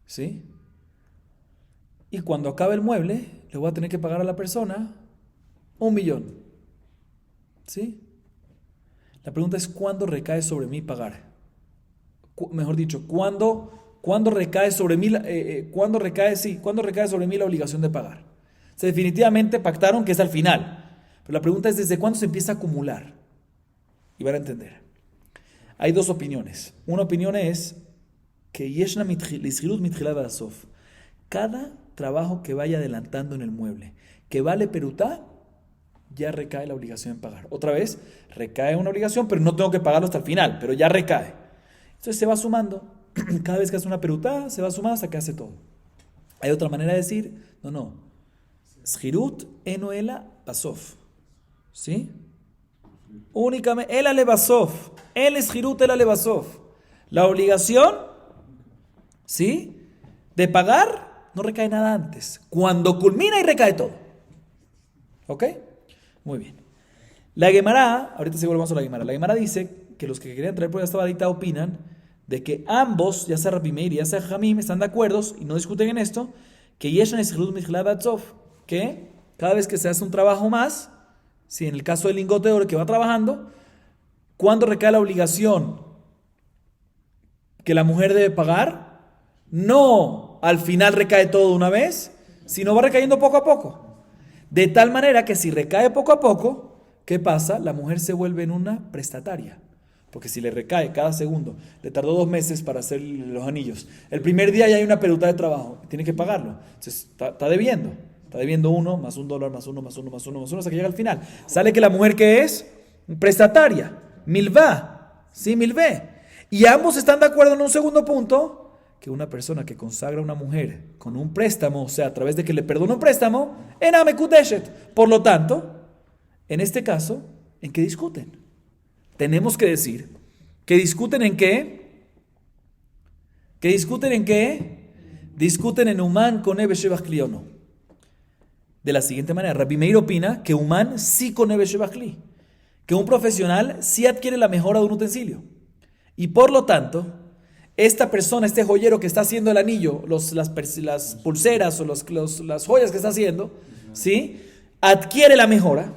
¿Sí? Y cuando acabe el mueble, le voy a tener que pagar a la persona 1.000.000. ¿Sí? La pregunta es, ¿cuándo recae sobre mí pagar? Mejor dicho, ¿cuándo recae sobre mí ¿cuándo recae sobre mí la obligación de pagar? O sea, definitivamente pactaron que es al final. Pero la pregunta es, ¿desde cuándo se empieza a acumular? Y van a entender. Hay dos opiniones. Una opinión es que yeshna lishirut mitchila ve'adasof. Cada trabajo que vaya adelantando en el mueble, que vale perutá, ya recae la obligación en pagar. Otra vez, recae una obligación, pero no tengo que pagarlo hasta el final, pero ya recae. Entonces se va sumando. Cada vez que hace una perutá, se va sumando hasta que hace todo. Hay otra manera de decir, no. Shirut enoela basof. ¿Sí? Únicamente, el alebasof. El es shirut, el alebasof. La obligación, ¿sí? De pagar, no recae nada antes. Cuando culmina y recae todo. ¿Ok? Muy bien. La Gemara, ahorita sí volvemos a la Gemara. La Gemara dice que los que querían traer prueba de esta varita opinan de que ambos, ya sea Rabbi Meir y ya sea Jamim, están de acuerdo y no discuten en esto, que yeshan es shirut mitchila ve'adasof, que cada vez que se hace un trabajo más, si en el caso del lingote de oro que va trabajando, ¿cuándo recae la obligación que la mujer debe pagar, no al final recae todo de una vez, sino va recayendo poco a poco. De tal manera que si recae poco a poco, ¿qué pasa? La mujer se vuelve en una prestataria. Porque si le recae cada segundo, le tardó 2 meses para hacer los anillos. El primer día ya hay una peruta de trabajo, tiene que pagarlo. Entonces está debiendo. Está debiendo $1, más $1, más 1, más 1, más 1, más 1, hasta que llega al final. Sale que la mujer, ¿qué es? Prestataria. Milvá. Sí, milvé. Y ambos están de acuerdo en un segundo punto, que una persona que consagra a una mujer con un préstamo, o sea, a través de que le perdona un préstamo, en Amekudeshet. Por lo tanto, en este caso, ¿en qué discuten? Tenemos que decir que discuten en qué. ¿Que discuten en qué? Discuten en Umán con Ebe Shebach Kli o no. De la siguiente manera, Rabbi Meir opina que Umán sí con Ebe Shebach Kli, que un profesional sí adquiere la mejora de un utensilio. Y por lo tanto, esta persona, este joyero que está haciendo el anillo, las pulseras o las joyas que está haciendo, ¿sí? Adquiere la mejora.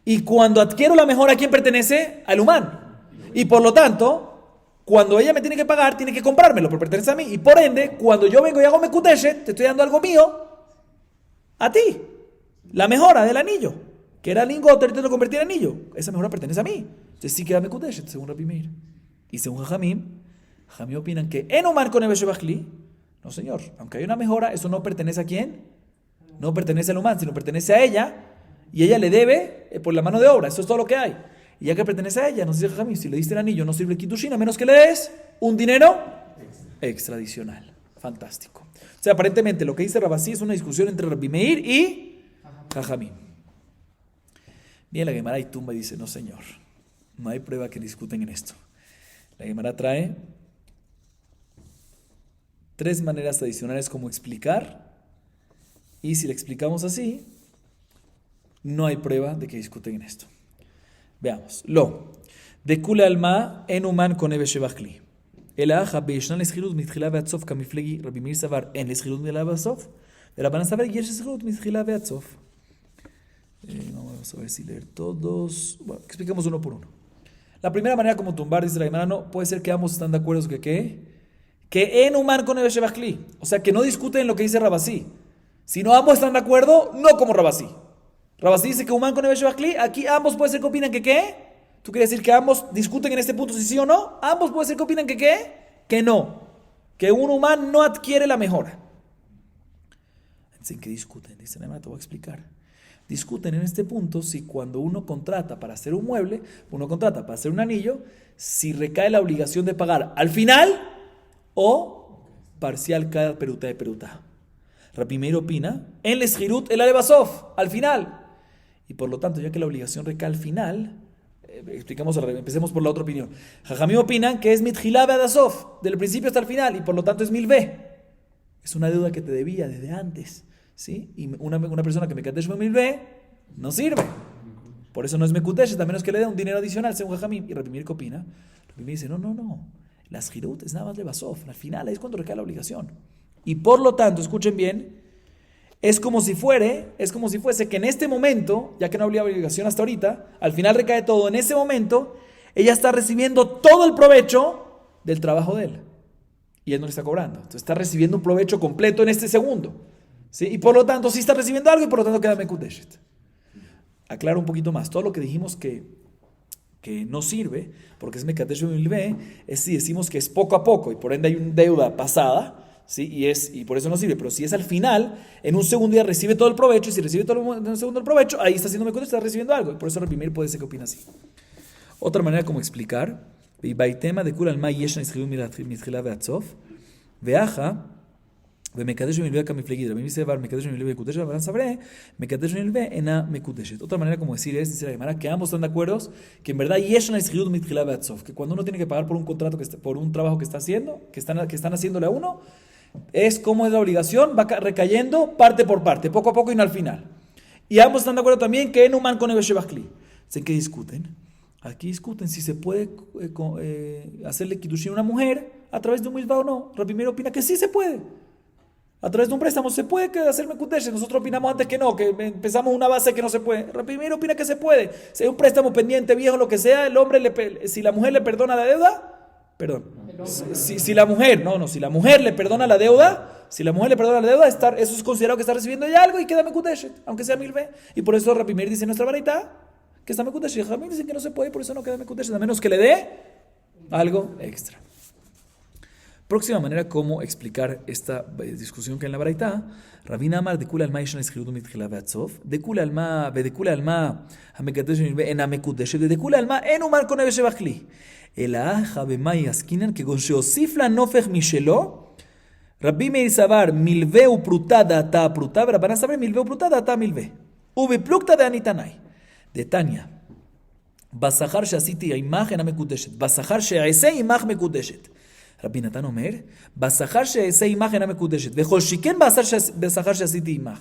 Y cuando adquiero la mejora, ¿a quién pertenece? Al Umán. Y por lo tanto, cuando ella me tiene que pagar, tiene que comprármelo, porque pertenece a mí. Y por ende, cuando yo vengo y hago Mekudeshet, te estoy dando algo mío a ti. La mejora del anillo, que era lingote, ahorita lo convertí en anillo. Esa mejora pertenece a mí. Entonces sí queda Mekudeshet, según Rabbi Meir. Y según Jajamim opinan que en Umán con Ebe Shebach Kli, no señor, aunque hay una mejora, eso no pertenece a quién. No pertenece al Umán, sino pertenece a ella. Y ella le debe por la mano de obra. Eso es todo lo que hay. Y ya que pertenece a ella, nos dice Jajamim, si le diste el anillo, no sirve el Kiddushin, a menos que le des un dinero extra adicional. Fantástico. O sea, aparentemente lo que dice Rabasí es una discusión entre Rabbi Meir y Jajamim. Viene la Gemara y tumba y dice, no señor, no hay prueba que discuten en esto. La Gemara trae 3 maneras adicionales como explicar, y si le explicamos así, no hay prueba de que discuten en esto. Veamos. Lo. De kule alma en Umán con Ebe Shebach Kli. El aja beishnan l'eschilut mitchila ve'atzof kamiflegi Rabbi Meir savar en l'eschilut mitchila ve'atzof. De Rabbanan savar yesh l'eschilut mitchila ve'atzof. Vamos a ver si leer todos. Bueno, expliquemos uno por uno. La primera manera como tumbar, dice la Gemara, no, puede ser que ambos están de acuerdo que ¿qué? Que en Umán con Ebe Shebach Kli. O sea, que no discuten lo que dice Rabasí. Sino ambos están de acuerdo, no como Rabasí. Rabasí dice que Umán con Ebe Shebach Kli, aquí ambos puede ser que opinan que ¿qué? ¿Tú quieres decir que ambos discuten en este punto si sí o no? Ambos puede ser que opinan que ¿qué? Que no. Que un Umán no adquiere la mejora. ¿En qué discuten? Dice la Gemara, te voy a explicar. Discuten en este punto si cuando uno contrata para hacer un mueble, uno contrata para hacer un anillo, si recae la obligación de pagar al final o parcial cada peruta de peruta. Rabbi Meir opina en l'eshirut el alebasov, al final. Y por lo tanto, ya que la obligación recae al final, empecemos por la otra opinión. Jajamim opinan que es mitchilá ve'adasov, del principio hasta el final, y por lo tanto es milvé. Es una deuda que te debía desde antes. ¿Sí? Y una persona que mekadesh milvé no sirve. Por eso no es mekudesh, a menos que le dé un dinero adicional, según Jajamim. Y Rabbi Meir, ¿qué opina? Rabbi Meir dice, no. Las jirut es nada más de basov. Al final es cuando recae la obligación. Y por lo tanto, escuchen bien, es como si fuese que en este momento, ya que no había obligación hasta ahorita, al final recae todo, en ese momento, ella está recibiendo todo el provecho del trabajo de él. Y él no le está cobrando. Entonces está recibiendo un provecho completo en este segundo. ¿Sí? Y por lo tanto, sí está recibiendo algo y por lo tanto queda mekudeshet. Aclaro un poquito más. Todo lo que dijimos que no sirve, porque es mekadesh milvé, es si decimos que es poco a poco y por ende hay una deuda pasada, ¿sí? Y por eso no sirve. Pero si es al final, en un segundo ya recibe todo el provecho, y si recibe todo en un segundo el provecho, ahí está haciendo mekudeshet, está recibiendo algo. Y por eso Rabbi Meir puede ser que opina así. Otra manera como explicar, tema de kula al ma yeshan ischilut mitchila ve'atzof, ve'aja, ומקדש ומלווה כמפלגית, רבי מיסי דבר מקדש ומלווה וקודש, אבל סברé, מקדש ומלווה אינה מקודשת. Otra manera como decir es, dice la Gemara, que ambos están de acuerdo, que en verdad yeshan ischilut mitchila ve'atzof, que cuando uno tiene que pagar por un contrato, por un trabajo que está haciendo, que están haciéndole a uno, es como es la obligación, va recayendo parte por parte, poco a poco y no al final. Y ambos están de acuerdo también que en Umán con Ebe Shebach Kli. ¿En qué discuten? Aquí discuten si se puede hacerle kiddushin a una mujer a través de un misbah o no. Rabbi Meir opina que sí se puede. A través de un préstamo se puede hacer mekudeshet. Nosotros opinamos antes que no, que empezamos una base que no se puede. Rabbi Meir opina que se puede. Si hay un préstamo pendiente, viejo, lo que sea, el hombre, si la mujer le perdona la deuda, perdón. Si la mujer, si la mujer le perdona la deuda, eso es considerado que está recibiendo ya algo y queda mekudeshet, aunque sea milve. Y por eso Rabbi Meir dice en nuestra baraita que está mekudeshet. Rabbi dicen que no se puede, por eso no queda mekudeshet, a menos que le dé algo extra. Próxima manera como explicar esta discusión que hay en la baraita. Rabbi Amar de kula alma yishan escritu mitchila ve'atzov, de kula alma hamekadesh en hamekudeshet, de kula alma en umar con ebeshebachli. El aja b'may askinan que sheosif la nofech mishelo. Rabbi Meir savar milve upruta data pruta, Rabbanan savar milve upruta data milve. Ubeplukta de anitanai. De Tanya. Basachar sheasiti imach en hamekudeshet. Basachar she'aseh imach mekudeshet. Rabbi Natan Omer, Basachar she'aseh imach en hamekudeshet. Vechol shiken basachar sheasiti imach.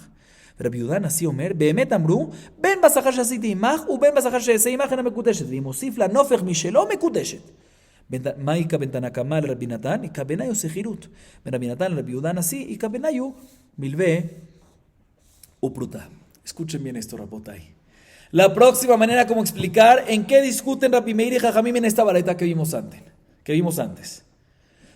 Rabbi Yehuda Nasi Omer, Behemet Amru, Ben basachar sheasiti imach, uben basachar she'aseh imach en hamekudeshet. V'imosif la nofech mishelo mekudeshet. Maika bentanakamal Rabbi Natan, y kabenayu sejirut. Rabbi Natan, Rabbi Yehuda Nasi, y kabenayu milve upruta. Escuchen bien esto, Rabotai. La próxima manera como explicar en qué discuten Rabbi Meir y Jajamim en esta baraita que vimos antes.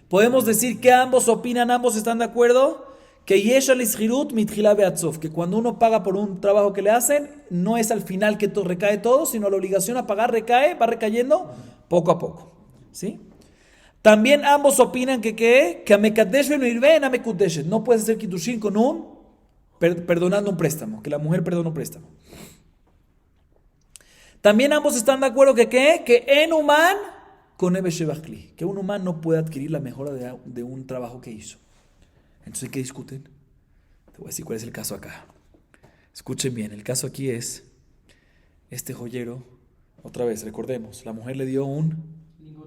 Podemos decir que ambos opinan, ambos están de acuerdo, que yesh al ishirut mitchila beatzov, que cuando uno paga por un trabajo que le hacen, no es al final que recae todo, sino la obligación a pagar va recayendo poco a poco. ¿Sí? También ambos opinan que amekadesh venirve en amekudeshet. No puedes hacer kiddushin con perdonando un préstamo, que la mujer perdona un préstamo. También ambos están de acuerdo que en human con ebeshebachli, que un humano no puede adquirir la mejora de un trabajo que hizo. Entonces, ¿qué discuten? Te voy a decir cuál es el caso acá. Escuchen bien, el caso aquí es este joyero, otra vez, recordemos, la mujer le dio un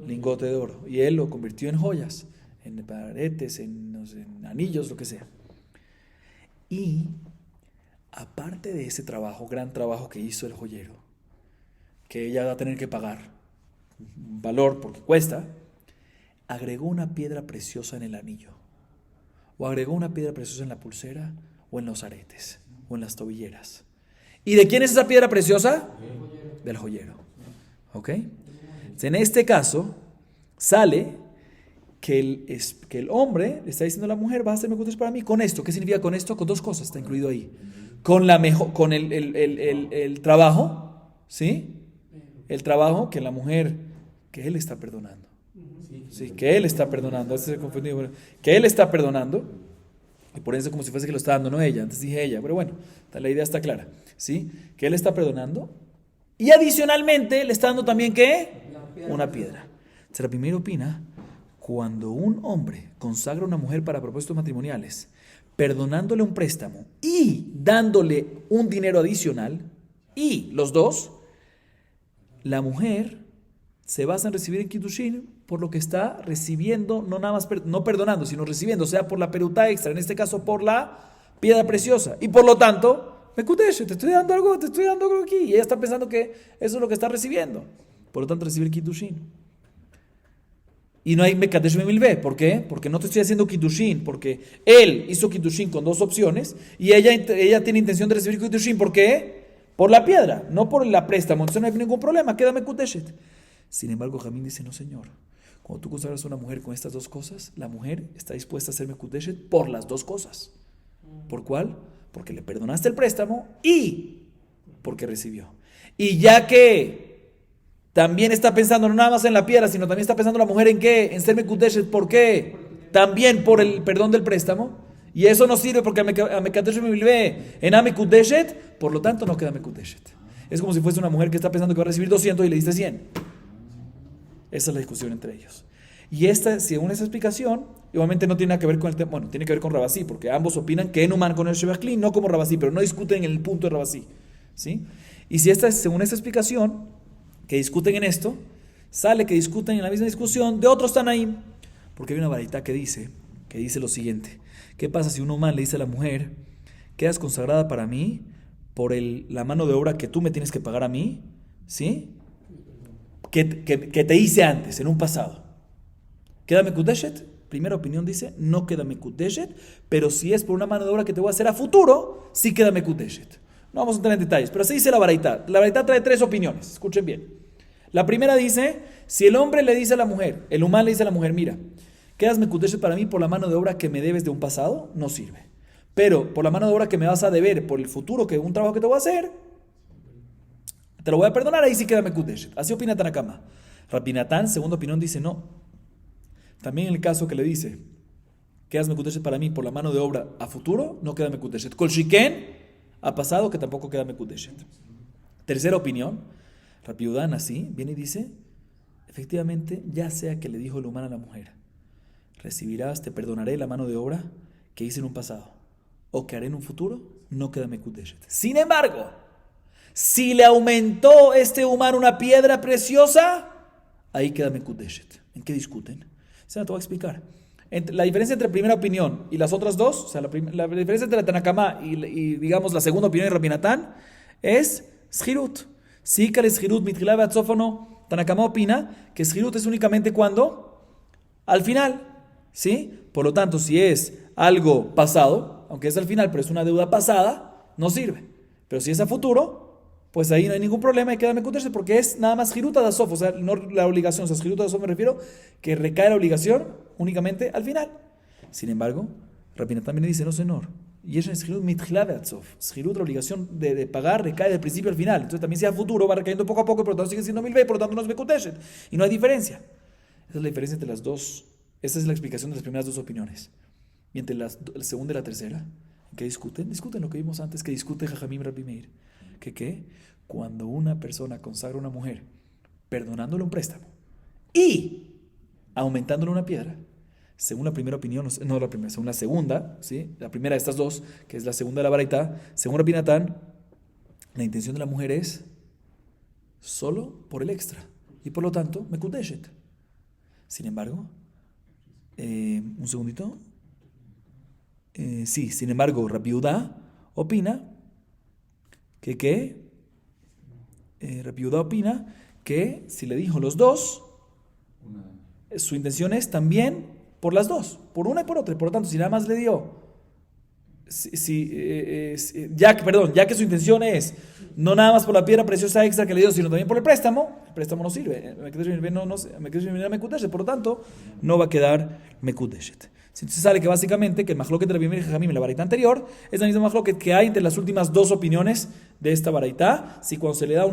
lingote de oro y él lo convirtió en joyas, en aretes, en anillos, lo que sea. Y aparte de ese trabajo, gran trabajo que hizo el joyero, que ella va a tener que pagar un valor porque cuesta, agregó una piedra preciosa en el anillo, o agregó una piedra preciosa en la pulsera, o en los aretes, o en las tobilleras. ¿Y de quién es esa piedra preciosa? Del joyero. ¿Ok? En este caso, sale que el hombre le está diciendo a la mujer, vas a hacerme cosas para mí con esto. ¿Qué significa con esto? Con dos cosas, está incluido ahí. Con el trabajo, ¿sí? El trabajo que la mujer, que él está perdonando. Sí, que él está perdonando. Este se confundió. Que él está perdonando. Y por eso como si fuese que lo está dando, no ella. Antes dije ella, pero bueno, la idea está clara. ¿Sí? Que él está perdonando. Y adicionalmente le está dando también, ¿qué? Una piedra. Será primero opina, cuando un hombre consagra a una mujer para propósitos matrimoniales, perdonándole un préstamo y dándole un dinero adicional, y los dos, la mujer se basa en recibir en Kiddushin por lo que está recibiendo, no nada más no perdonando, sino recibiendo, o sea, por la peruta extra, en este caso por la piedra preciosa. Y por lo tanto, Mekudesh, te estoy dando algo aquí. Y ella está pensando que eso es lo que está recibiendo. Por lo tanto, recibe el Kiddushin. Y no hay Mekadesh Memilve. ¿Por qué? Porque no te estoy haciendo Kiddushin, porque él hizo Kiddushin con dos opciones y ella tiene intención de recibir Kiddushin. ¿Por qué? Por la piedra, no por la préstamo. Entonces no hay ningún problema, queda Mekudeshet. Sin embargo, Jamín dice, no señor. Cuando tú consagras a una mujer con estas dos cosas, la mujer está dispuesta a ser Mekudeshet por las dos cosas. ¿Por cuál? Porque le perdonaste el préstamo y porque recibió. Y ya que también está pensando no nada más en la piedra, sino también está pensando la mujer en qué, en ser Mekudeshet. ¿Por qué? También por el perdón del préstamo. Y eso no sirve porque Amekudeshet me vive en Amekudeshet, por lo tanto no queda Mekudeshet. Es como si fuese una mujer que está pensando que va a recibir 200 y le diste 100. Esa es la discusión entre ellos. Y esta, según esa explicación, igualmente no tiene nada que ver con el tema, bueno, tiene que ver con Rabasí, porque ambos opinan que Enuman con el Shebachli, no como Rabasí, pero no discuten en el punto de Rabasí, ¿sí? Y si según esta explicación, que discuten en esto, sale que discuten en la misma discusión de otros Tanaim, porque hay una baraita que dice lo siguiente: ¿qué pasa si un humano le dice a la mujer, quedas consagrada para mí por la mano de obra que tú me tienes que pagar a mí, ¿sí? Que te hice antes, en un pasado? ¿Queda Mekudeshet? Primera opinión dice, no queda Mekudeshet, pero si es por una mano de obra que te voy a hacer a futuro, sí queda Mekudeshet. No vamos a entrar en detalles, pero así dice la baraita. La baraita trae tres opiniones, escuchen bien. La primera dice, si el hombre le dice a la mujer, el humano le dice a la mujer, mira, quedas mekudeshet para mí por la mano de obra que me debes de un pasado, no sirve. Pero por la mano de obra que me vas a deber por el futuro, que un trabajo que te voy a hacer, te lo voy a perdonar, ahí sí queda mekudeshet. Así opina Tanakama. Rabbi Natán, segunda opinión, dice no. También en el caso que le dice, quedas mekudeshet para mí por la mano de obra a futuro, no queda mekudeshet. Kol shiken, a pasado, que tampoco queda mekudeshet. Tercera opinión, Rabbi Udán así, viene y dice, efectivamente, ya sea que le dijo el humano a la mujer, recibirás, te perdonaré la mano de obra que hice en un pasado, o que haré en un futuro, no queda mekudeshet. Sin embargo, si le aumentó este humano una piedra preciosa, ahí queda mekudeshet. ¿En qué discuten? Se te voy a explicar. La diferencia entre primera opinión y las otras dos, o sea, la diferencia entre la Tanakama y digamos la segunda opinión de Rabbi Natán es Shirut. Sí, que el Shirut mitrilá beatzófono, Tanakama opina que Shirut es únicamente cuando, al final, ¿sí? Por lo tanto, si es algo pasado, aunque es al final, pero es una deuda pasada, no sirve. Pero si es a futuro, pues ahí no hay ningún problema y queda mekudeshet porque es nada más Shirut Adasof, o sea, no la obligación, o sea, Shirut Adasof me refiero que recae la obligación únicamente al final. Sin embargo, Rabbi Natán también dice, no señor, y eso es Shirut mitchila beatzof, Shirut, la obligación de pagar recae del principio al final, entonces también si a futuro va recayendo poco a poco, pero por lo tanto sigue siendo milvei, por lo tanto no es mekudeshet, y no hay diferencia. Esa es la diferencia entre las dos, esa es la explicación de las primeras dos opiniones. Y entre la segunda y la tercera, ¿qué discuten? Discuten lo que vimos antes, que discute Jajamim Rabbi Meir. ¿Qué? Cuando una persona consagra a una mujer perdonándole un préstamo y aumentándole una piedra, según la primera opinión, no la primera, según la segunda, ¿sí? La primera de estas dos, que es la segunda de la baraita, según Rabbi Natán, la intención de la mujer es solo por el extra y por lo tanto mekudeshet. Sin embargo, un segundito. Sí, sin embargo, Rabbi Udá opina Rabbi Udá opina que si le dijo los dos, su intención es también por las dos, por una y por otra. Por lo tanto, si nada más le dio, ya que su intención es no nada más por la piedra preciosa extra que le dio, sino también por el préstamo no sirve. Por lo tanto, no va a quedar mekudeshet. Entonces sale que básicamente que el majloket de Rabbi Meir y Jajamim en la baraita anterior es la misma majloket que hay entre las últimas dos opiniones de esta baraita. Si cuando se le da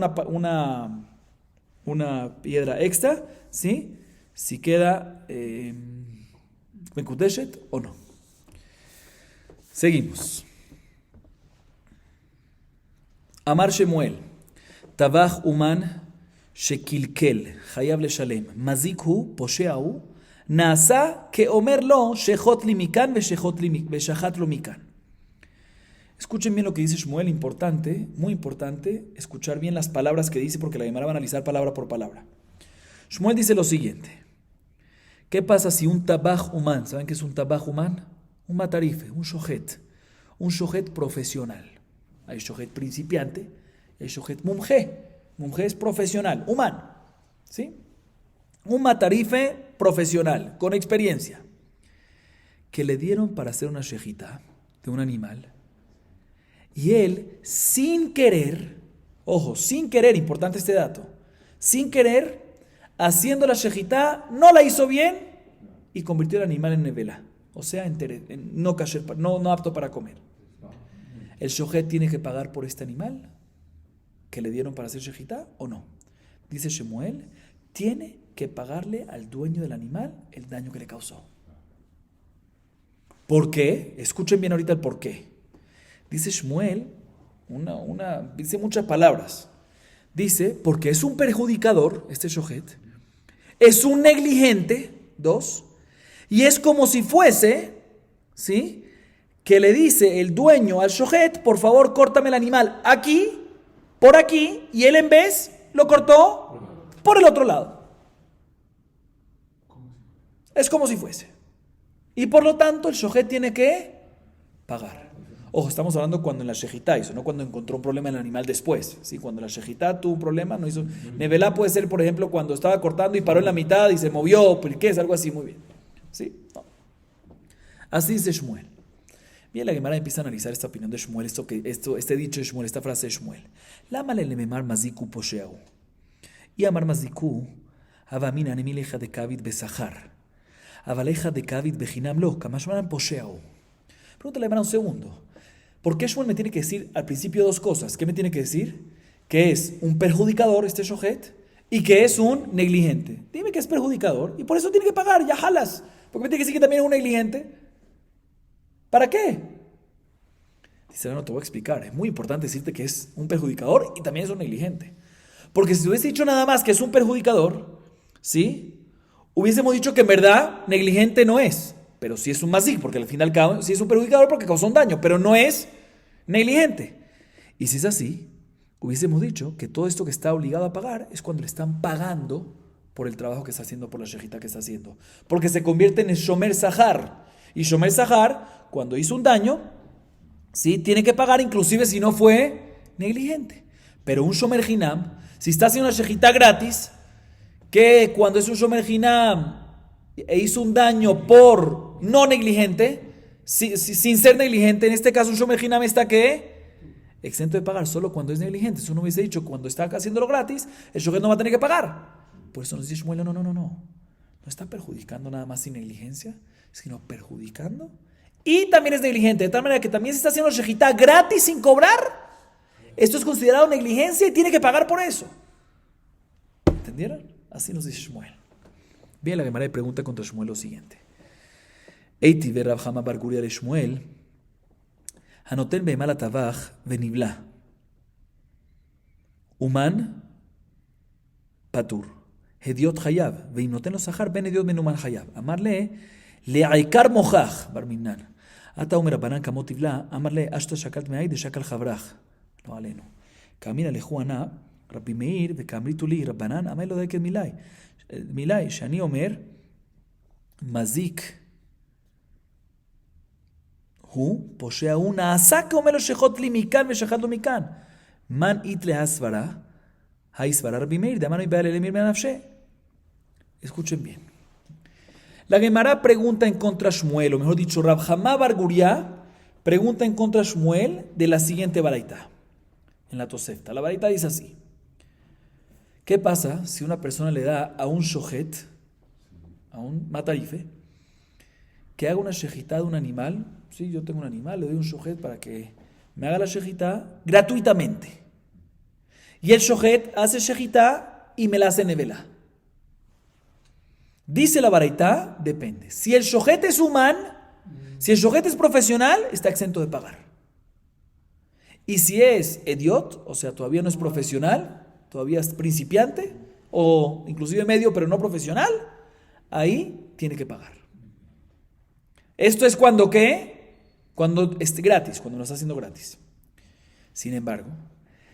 una piedra extra, ¿sí? Si queda mekudeshet o no. Seguimos. Amar Shemuel, Tabach Uman Shekilkel, Hayav Leshalem, Mazikhu, Posheahu, Nasa que omerlo shechot li mikan veshachat lo mikan. Escuchen bien lo que dice Shmuel, importante, muy importante, escuchar bien las palabras que dice porque la Gemara va a analizar palabra por palabra. Shmuel dice lo siguiente: ¿qué pasa si un tabaj humán, ¿saben qué es un tabaj humán? Un matarife, un shohet profesional. Hay shohet principiante, hay shohet mumje. Mumje es profesional, humano, ¿sí? Un matarife profesional, con experiencia, que le dieron para hacer una shejita de un animal, y él, sin querer, ojo, sin querer, importante este dato, sin querer, haciendo la shejita, no la hizo bien, y convirtió el animal en nevela, o sea, en no kasher, no apto para comer. ¿El shohet tiene que pagar por este animal que le dieron para hacer shejita o no? Dice Shemuel, tiene que pagarle al dueño del animal el daño que le causó. ¿Por qué? Escuchen bien ahorita el por qué. Dice Shmuel, dice muchas palabras. Dice, porque es un perjudicador, este shohet, es un negligente, dos, y es como si fuese, ¿sí? Que le dice el dueño al shohet, por favor, córtame el animal aquí, por aquí, y él en vez lo cortó por el otro lado. Es como si fuese. Y por lo tanto, el shohet tiene que pagar. Ojo, estamos hablando cuando en la shejitá hizo, no cuando encontró un problema en el animal después. ¿Sí? Cuando la shejitá tuvo un problema, no hizo. Nevelá puede ser, por ejemplo, cuando estaba cortando y paró en la mitad y se movió, ¿qué es? Algo así, muy bien. ¿Sí? No. Así dice Shmuel. Bien, la Gemara empieza a analizar esta opinión de Shmuel, este dicho de Shmuel, esta frase de Shmuel. Lama le lememar maziku posheau. Y Amar Maziku, Avamina Anemileja de Kavid Besahar, Avaleja de Kavid Bejinam Lo, Kamashmaran Posheau. Pregúntale a un segundo. ¿Por qué Shmuel me tiene que decir al principio dos cosas? ¿Qué me tiene que decir? Que es un perjudicador, este shohet, y que es un negligente. Dime que es perjudicador y por eso tiene que pagar, ya jalas. Porque me tiene que decir que también es un negligente. ¿Para qué? Dice, no te voy a explicar. Es muy importante decirte que es un perjudicador y también es un negligente. Porque si te hubiese dicho nada más que es un perjudicador, ¿sí? Hubiésemos dicho que en verdad negligente no es. Pero sí es un mazik, porque al fin y al cabo sí es un perjudicador porque causó un daño, pero no es negligente. Y si es así, hubiésemos dicho que todo esto que está obligado a pagar es cuando le están pagando por el trabajo que está haciendo, por la shejita que está haciendo. Porque se convierte en el Shomer Sahar. Y Shomer Sahar, cuando hizo un daño, ¿sí? Tiene que pagar inclusive si no fue negligente. Pero un Shomer Hinam, si está haciendo una shejita gratis, que cuando es un Shomer Hinam e hizo un daño por no negligente, sin ser negligente, en este caso un Shomer Hinam está ¿qué? Exento de pagar solo cuando es negligente. Eso no hubiese dicho cuando está haciéndolo gratis, el shohet no va a tener que pagar. Por eso nos dice Shmuel, no. No está perjudicando nada más sin negligencia, sino perjudicando. Y también es negligente, de tal manera que también se está haciendo shejitá gratis sin cobrar. Esto es considerado negligencia y tiene que pagar por eso. ¿Entendieron? Así nos dice Shmuel. Bien, la Gemara pregunta contra Shmuel lo siguiente. Eiti ve Rav Hama bar Guria le Shmuel, Hanoten be'emal atavach venibla. Uman patur. Hediot hayav. Veinoten lo sahar ben hediot ben uman hayav. Amarle le'aikar mochach bar minnan. Ata umer abanan kamot tivla. Amarle ashta shakalt me'ay de shakal chavrach. Lo aleno. Kamina lejuana Rabbi Meir vekamritu li Rabbanan amelo deket milay. Milay shani omer mazik. הוא פושע הוא נעשה כאומר לו שחוט לי מכאן ושחט לו מכאן. מן אית להסברה, ההסברה רבי מאיר, דאמנו היא בעיה ללמיר מהנפשה. Escuchen bien. La Gemara pregunta en contra Shmuel, o mejor dicho, Rav Hama bar Guria pregunta en contra Shmuel de la siguiente baraita, en la Tosefta. La baraita dice así. ¿Qué pasa si una persona le da a un shohet, a un matarife, que haga una shejitá de un animal? Sí, yo tengo un animal, le doy un shohet para que me haga la shejitá gratuitamente. Y el shohet hace shejitá y me la hace nevela. Dice la baraitá, depende. Si el shohet es humano, si el shohet es profesional, está exento de pagar. Y si es idiot, o sea, todavía no es profesional, todavía es principiante, o inclusive medio, pero no profesional, ahí tiene que pagar. Esto es cuando ¿qué? Cuando es gratis, cuando lo está haciendo gratis. Sin embargo,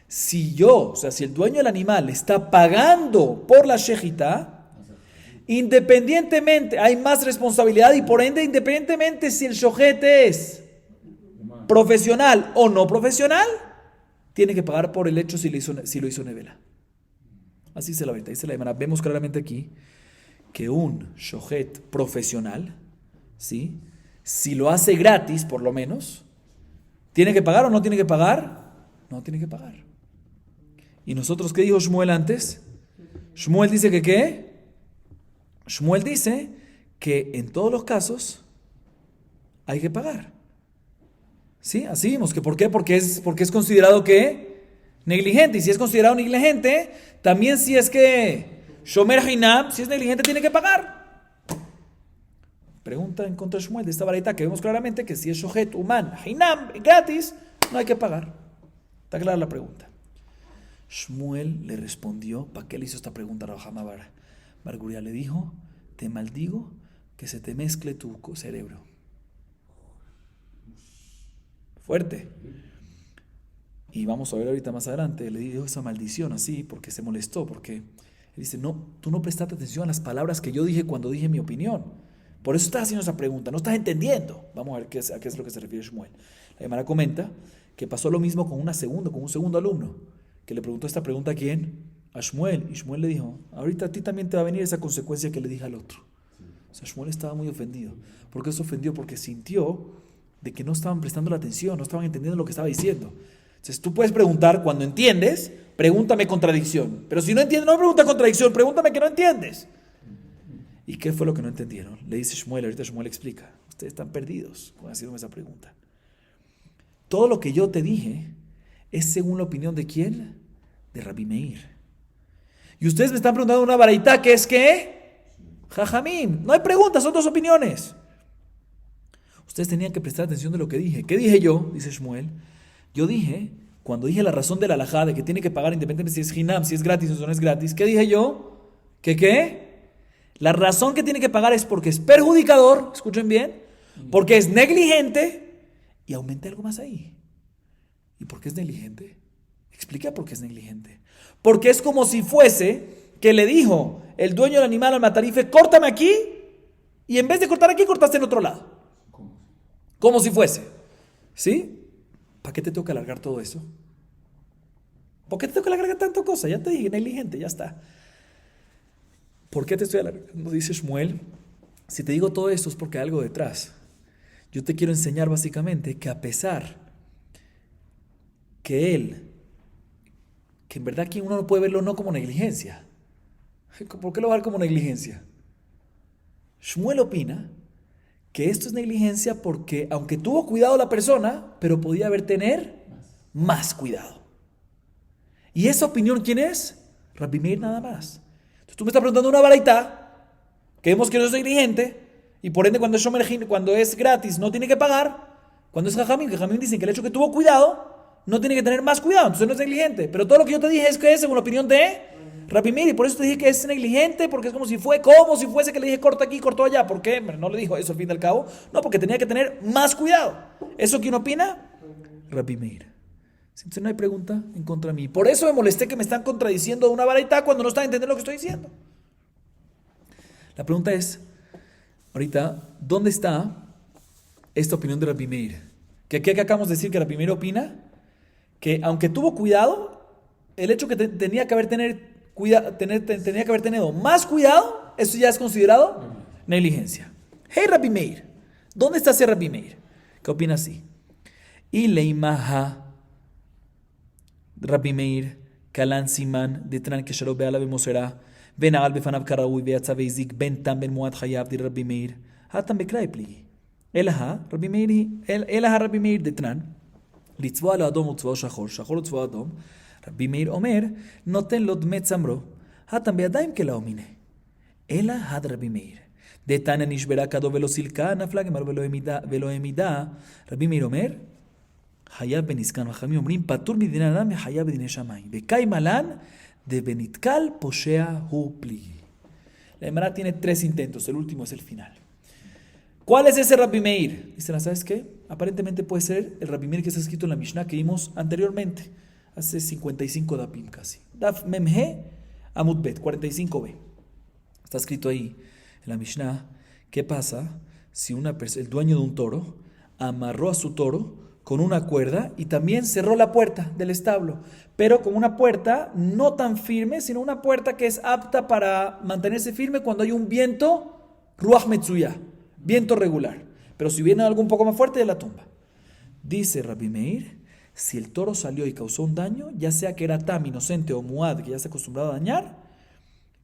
si el dueño del animal está pagando por la shejitá, independientemente, hay más responsabilidad y por ende, independientemente si el shohet es profesional o no profesional, tiene que pagar por el hecho si lo hizo nevela. Así se la ve, dice la Gemara. Vemos claramente aquí que un shohet profesional, ¿sí?, si lo hace gratis, por lo menos, ¿tiene que pagar o no tiene que pagar? No tiene que pagar. ¿Y nosotros qué dijo Shmuel antes? Shmuel dice que ¿qué? Shmuel dice que en todos los casos hay que pagar. ¿Sí? Así vimos. ¿Por qué? Porque es considerado ¿qué? Negligente. Y si es considerado negligente, también si es que Shomer Hinam, si es negligente, tiene que pagar. Pregunta en contra de Shmuel de esta baraita que vemos claramente que si es shohet human, hinam, gratis, no hay que pagar. Está clara la pregunta. Shmuel le respondió, ¿para qué le hizo esta pregunta a Rav Hama bar Guria? Le dijo, te maldigo que se te mezcle tu cerebro. Fuerte. Y vamos a ver ahorita más adelante, le dijo esa maldición así porque se molestó, porque él dice, no, tú no prestaste atención a las palabras que yo dije cuando dije mi opinión. Por eso estás haciendo esa pregunta, no estás entendiendo. Vamos a ver a qué es lo que se refiere Shmuel. La Gemara comenta que pasó lo mismo con un segundo alumno, que le preguntó esta pregunta a quién, a Shmuel, y Shmuel le dijo, ahorita a ti también te va a venir esa consecuencia que le dije al otro. O sea, Shmuel estaba muy ofendido. ¿Por qué se ofendió? Porque sintió de que no estaban prestando la atención, no estaban entendiendo lo que estaba diciendo. Entonces tú puedes preguntar cuando entiendes, pregúntame contradicción. Pero si no entiendes, no me pregunta contradicción, pregúntame que no entiendes. ¿Y qué fue lo que no entendieron? Le dice Shmuel, ahorita Shmuel explica. Ustedes están perdidos con haciéndome esa pregunta. Todo lo que yo te dije es según la opinión de ¿quién? De Rabbi Meir. Y ustedes me están preguntando una baraitá que es ¿qué? Jajamim. No hay preguntas, son dos opiniones. Ustedes tenían que prestar atención de lo que dije. ¿Qué dije yo? Dice Shmuel. Yo dije, cuando dije la razón de la halajá, de que tiene que pagar independientemente si es hinam, si es gratis o no es gratis, ¿qué dije yo? ¿Que qué? La razón que tiene que pagar es porque es perjudicador, escuchen bien, porque es negligente, y aumenté algo más ahí. ¿Y por qué es negligente? Explica por qué es negligente. Porque es como si fuese que le dijo el dueño del animal al matarife, córtame aquí, y en vez de cortar aquí, cortaste en otro lado. Como si fuese. ¿Sí? ¿Para qué te tengo que alargar todo eso? ¿Por qué te tengo que alargar tanta cosa? Ya te dije, negligente, ya está. ¿Por qué te estoy alargando? Dice Shmuel, si te digo todo esto es porque hay algo detrás. Yo te quiero enseñar básicamente que a pesar que en verdad aquí uno no puede verlo no como negligencia. ¿Por qué lo va a ver como negligencia? Shmuel opina que esto es negligencia porque aunque tuvo cuidado la persona, pero podía tener más cuidado. ¿Y esa opinión quién es? Rabbi Meir nada más. Entonces tú me estás preguntando una baraitá, que vemos que no es negligente, y por ende cuando es gratis no tiene que pagar. Cuando es jajamim, que jajamim dicen que el hecho que tuvo cuidado no tiene que tener más cuidado, entonces no es negligente. Pero todo lo que yo te dije es que es según la opinión de Rabbi Meir, y por eso te dije que es negligente, porque es como si fuese que le dije corta aquí, cortó allá. ¿Por qué? No le dijo eso al fin y al cabo. No, porque tenía que tener más cuidado. ¿Eso quién opina? Rabbi Meir. Entonces no hay pregunta en contra de mí. Por eso me molesté que me están contradiciendo una baraitá cuando no están entendiendo lo que estoy diciendo. La pregunta es, ahorita, ¿dónde está esta opinión de Rabbi Meir? Que aquí acabamos de decir que Rabbi Meir opina que aunque tuvo cuidado, el hecho que tenía que haber tenido más cuidado, eso ya es considerado negligencia. Hey Rabbi Meir, ¿dónde está ese Rabbi Meir? ¿Qué opina así? Y leimaha Rabbi Meir, Kalan Siman, Detran Keshalo Beala Bemosera, Ben Al Befanav Karaui, Beatza Beizik, Ben Tam Ben Muad Hayab de Rabbi Meir, Hatam Beklaipli. Elaha Rabbi Meir Detran, Litzvah lo Adom Utzvah Shachor, Shachor Utzvah Adom, Rabbi Meir Omer, Noten Lot Metzamro, Hatam Beadaim Kelaomine. Ela Had Rabbi Meir. Detana Nishbera Kado Velosilka, Naflagemar Veloemida, Rabbi Meir Omer, Hayab Beniskan, Bajamim Omrim, Patur Midinanam, Hayab Bedineshamay. Bekai Malan, de Benitkal, Poshea Hupli. La Emara tiene 3 intentos, el último es el final. ¿Cuál es ese Rabbi Meir? Dicen, ¿sabes qué? Aparentemente puede ser el Rabbi Meir que está escrito en la Mishnah que vimos anteriormente, hace 55 dapim casi. Daf Memhe Amud Bet, 45b. Está escrito ahí en la Mishnah, ¿qué pasa si el dueño de un toro amarró a su toro con una cuerda y también cerró la puerta del establo, pero con una puerta no tan firme, sino una puerta que es apta para mantenerse firme cuando hay un viento, ruach metzuya, viento regular, pero si viene algo un poco más fuerte, ya la tumba. Dice Rabbi Meir, si el toro salió y causó un daño, ya sea que era tam, inocente, o muad, que ya se ha acostumbrado a dañar,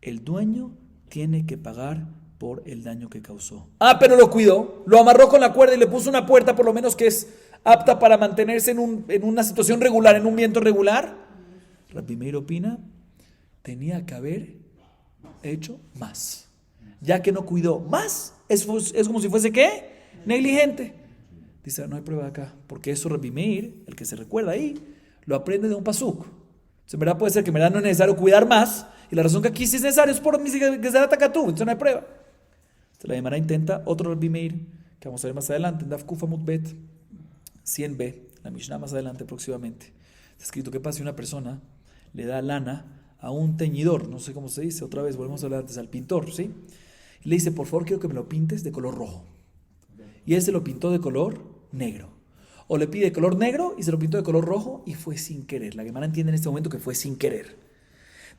el dueño tiene que pagar por el daño que causó. Pero lo cuidó, lo amarró con la cuerda y le puso una puerta por lo menos que es apta para mantenerse en una situación regular, en un viento regular. Rabbi Meir opina, tenía que haber hecho más. Ya que no cuidó más, es como si fuese ¿qué? Negligente. Dice, no hay prueba acá, porque eso Rabbi Meir, el que se recuerda ahí, lo aprende de un pasuk. En verdad puede ser que en verdad no es necesario cuidar más, y la razón que aquí sí es necesario es por Gezerat HaKatuv, entonces no hay prueba. Entonces la Gemara intenta otro Rabbi Meir, que vamos a ver más adelante, en Daf Kuf Amud Bet 100b, la Mishnah más adelante próximamente. Está escrito que pasa si una persona le da lana a un teñidor, no sé cómo se dice, otra vez volvemos a hablar antes al pintor, ¿sí? Y le dice, por favor quiero que me lo pintes de color rojo. Y él se lo pintó de color negro. O le pide color negro y se lo pintó de color rojo y fue sin querer. La Gemara entiende en este momento que fue sin querer.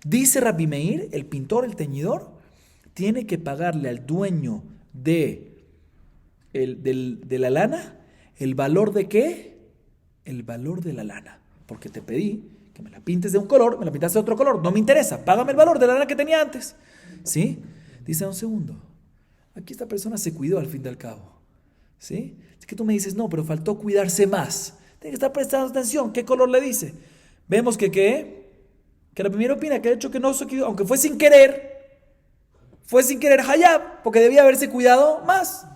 Dice Rabbi Meir, el pintor, el teñidor, tiene que pagarle al dueño de la lana, ¿el valor de qué? El valor de la lana. Porque te pedí que me la pintes de un color, me la pintaste de otro color, no me interesa, págame el valor de la lana que tenía antes. ¿Sí? Dice, un segundo, aquí esta persona se cuidó al fin y al cabo. ¿Sí? Es que tú me dices, no, pero faltó cuidarse más. Tiene que estar prestando atención, ¿qué color le dice? Vemos que la primera opina que el hecho que no se cuidó, aunque fue sin querer hayab, porque debía haberse cuidado más.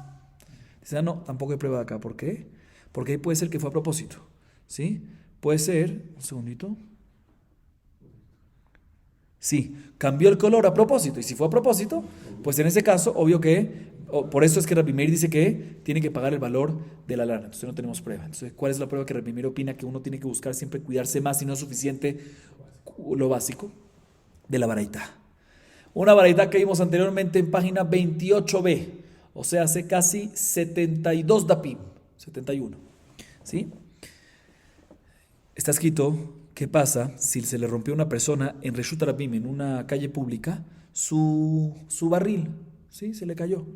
Dice, no, tampoco hay prueba de acá. ¿Por qué? Porque ahí puede ser que fue a propósito. ¿Sí? Puede ser, un segundito. Sí, cambió el color a propósito. Y si fue a propósito, pues en ese caso, obvio que, por eso es que Rabbi Meir dice que tiene que pagar el valor de la lana. Entonces no tenemos prueba. Entonces, ¿cuál es la prueba que Rabbi Meir opina que uno tiene que buscar siempre cuidarse más y no es suficiente lo básico de la baraita? Una baraita que vimos anteriormente en página 28b, o sea, hace casi 72 dapim, 71. ¿Sí? Está escrito, ¿qué pasa si se le rompió a una persona en Reshut Rabim, en una calle pública, su barril? ¿Sí? Se le cayó.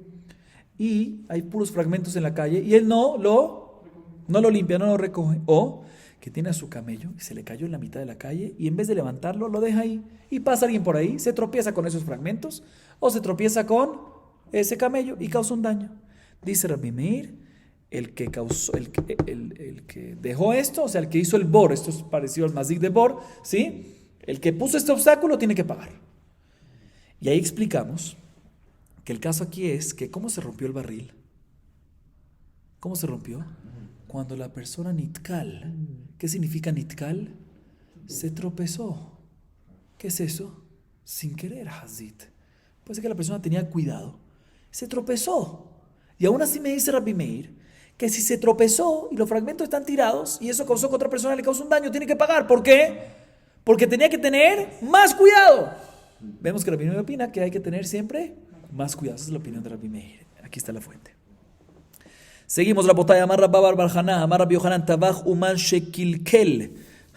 Y hay puros fragmentos en la calle y él no lo limpia, no lo recoge. O que tiene a su camello y se le cayó en la mitad de la calle y en vez de levantarlo, lo deja ahí. Y pasa alguien por ahí, se tropieza con esos fragmentos o se tropieza con ese camello y causa un daño. Dice Rabbi Meir, el que dejó esto, o sea, el que hizo el bor, esto es parecido al mazik de bor, ¿sí? El que puso este obstáculo tiene que pagar. Y ahí explicamos que el caso aquí es que ¿cómo se rompió el barril? ¿Cómo se rompió? Cuando la persona nitkal, ¿qué significa nitkal? Se tropezó. ¿Qué es eso? Sin querer, Hazit. Puede ser que la persona tenía cuidado. Se tropezó. Y aún así me dice Rabbi Meir que si se tropezó y los fragmentos están tirados y eso causó que otra persona le causó un daño, tiene que pagar. ¿Por qué? Porque tenía que tener más cuidado. Vemos que Rabbi Meir opina que hay que tener siempre más cuidado. Esa es la opinión de Rabbi Meir. Aquí está la fuente. Seguimos la botalla. Amar Rabba bar Barjana, Amar Rabbi Yohanan, Tabaj uman shekilkel,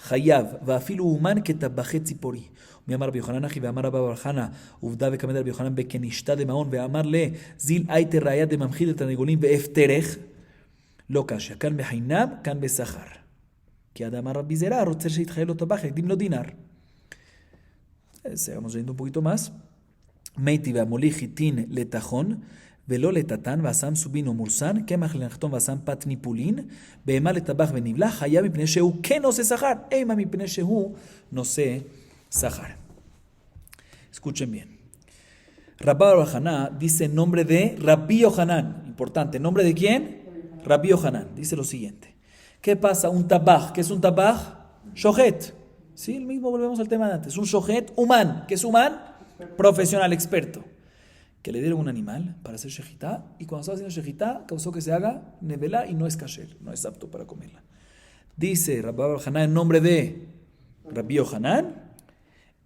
Hayav, vafilu uman que tabachet zipori. אמר רבי יוחנן אחי ואמר רבא בר חנא עובדה וקמד רבי יוחנן בכנשתה דמעון ואמר לזיל הייתר ראיה דממחיל לתרנגולים והפטרך לא קשיא כאן בחינם כאן בשכר כי אדם אמר רבי זרע רוצה שיתחייל לו טבח יקדים לו דינר. Sigamos leyendo un poquito más. מייטי והמוליך חיטין לתחון ולא לטטן ועשם סובין ומורסן קמח לנחתום ועשם פת ניפולין בהמה לטבח ונבלה חייב מפני שהוא כן נושא שכר אימה מפני שהוא נושא Sahar. Escuchen bien. Rabba bar Haná dice en nombre de Rabbi Yohanan. Importante. ¿Nombre de quién? Rabbi Yohanan. Dice lo siguiente. ¿Qué pasa? Un tabaj. ¿Qué es un tabaj? Shohet. Sí, el mismo volvemos al tema de antes. Un shohet humán. ¿Qué es humán? Profesional, experto. Que le dieron un animal para hacer shejitá y cuando estaba haciendo shejitá causó que se haga nevela y no es kasher. No es apto para comerla. Dice Rabba bar Haná en nombre de Rabbi Yohanan.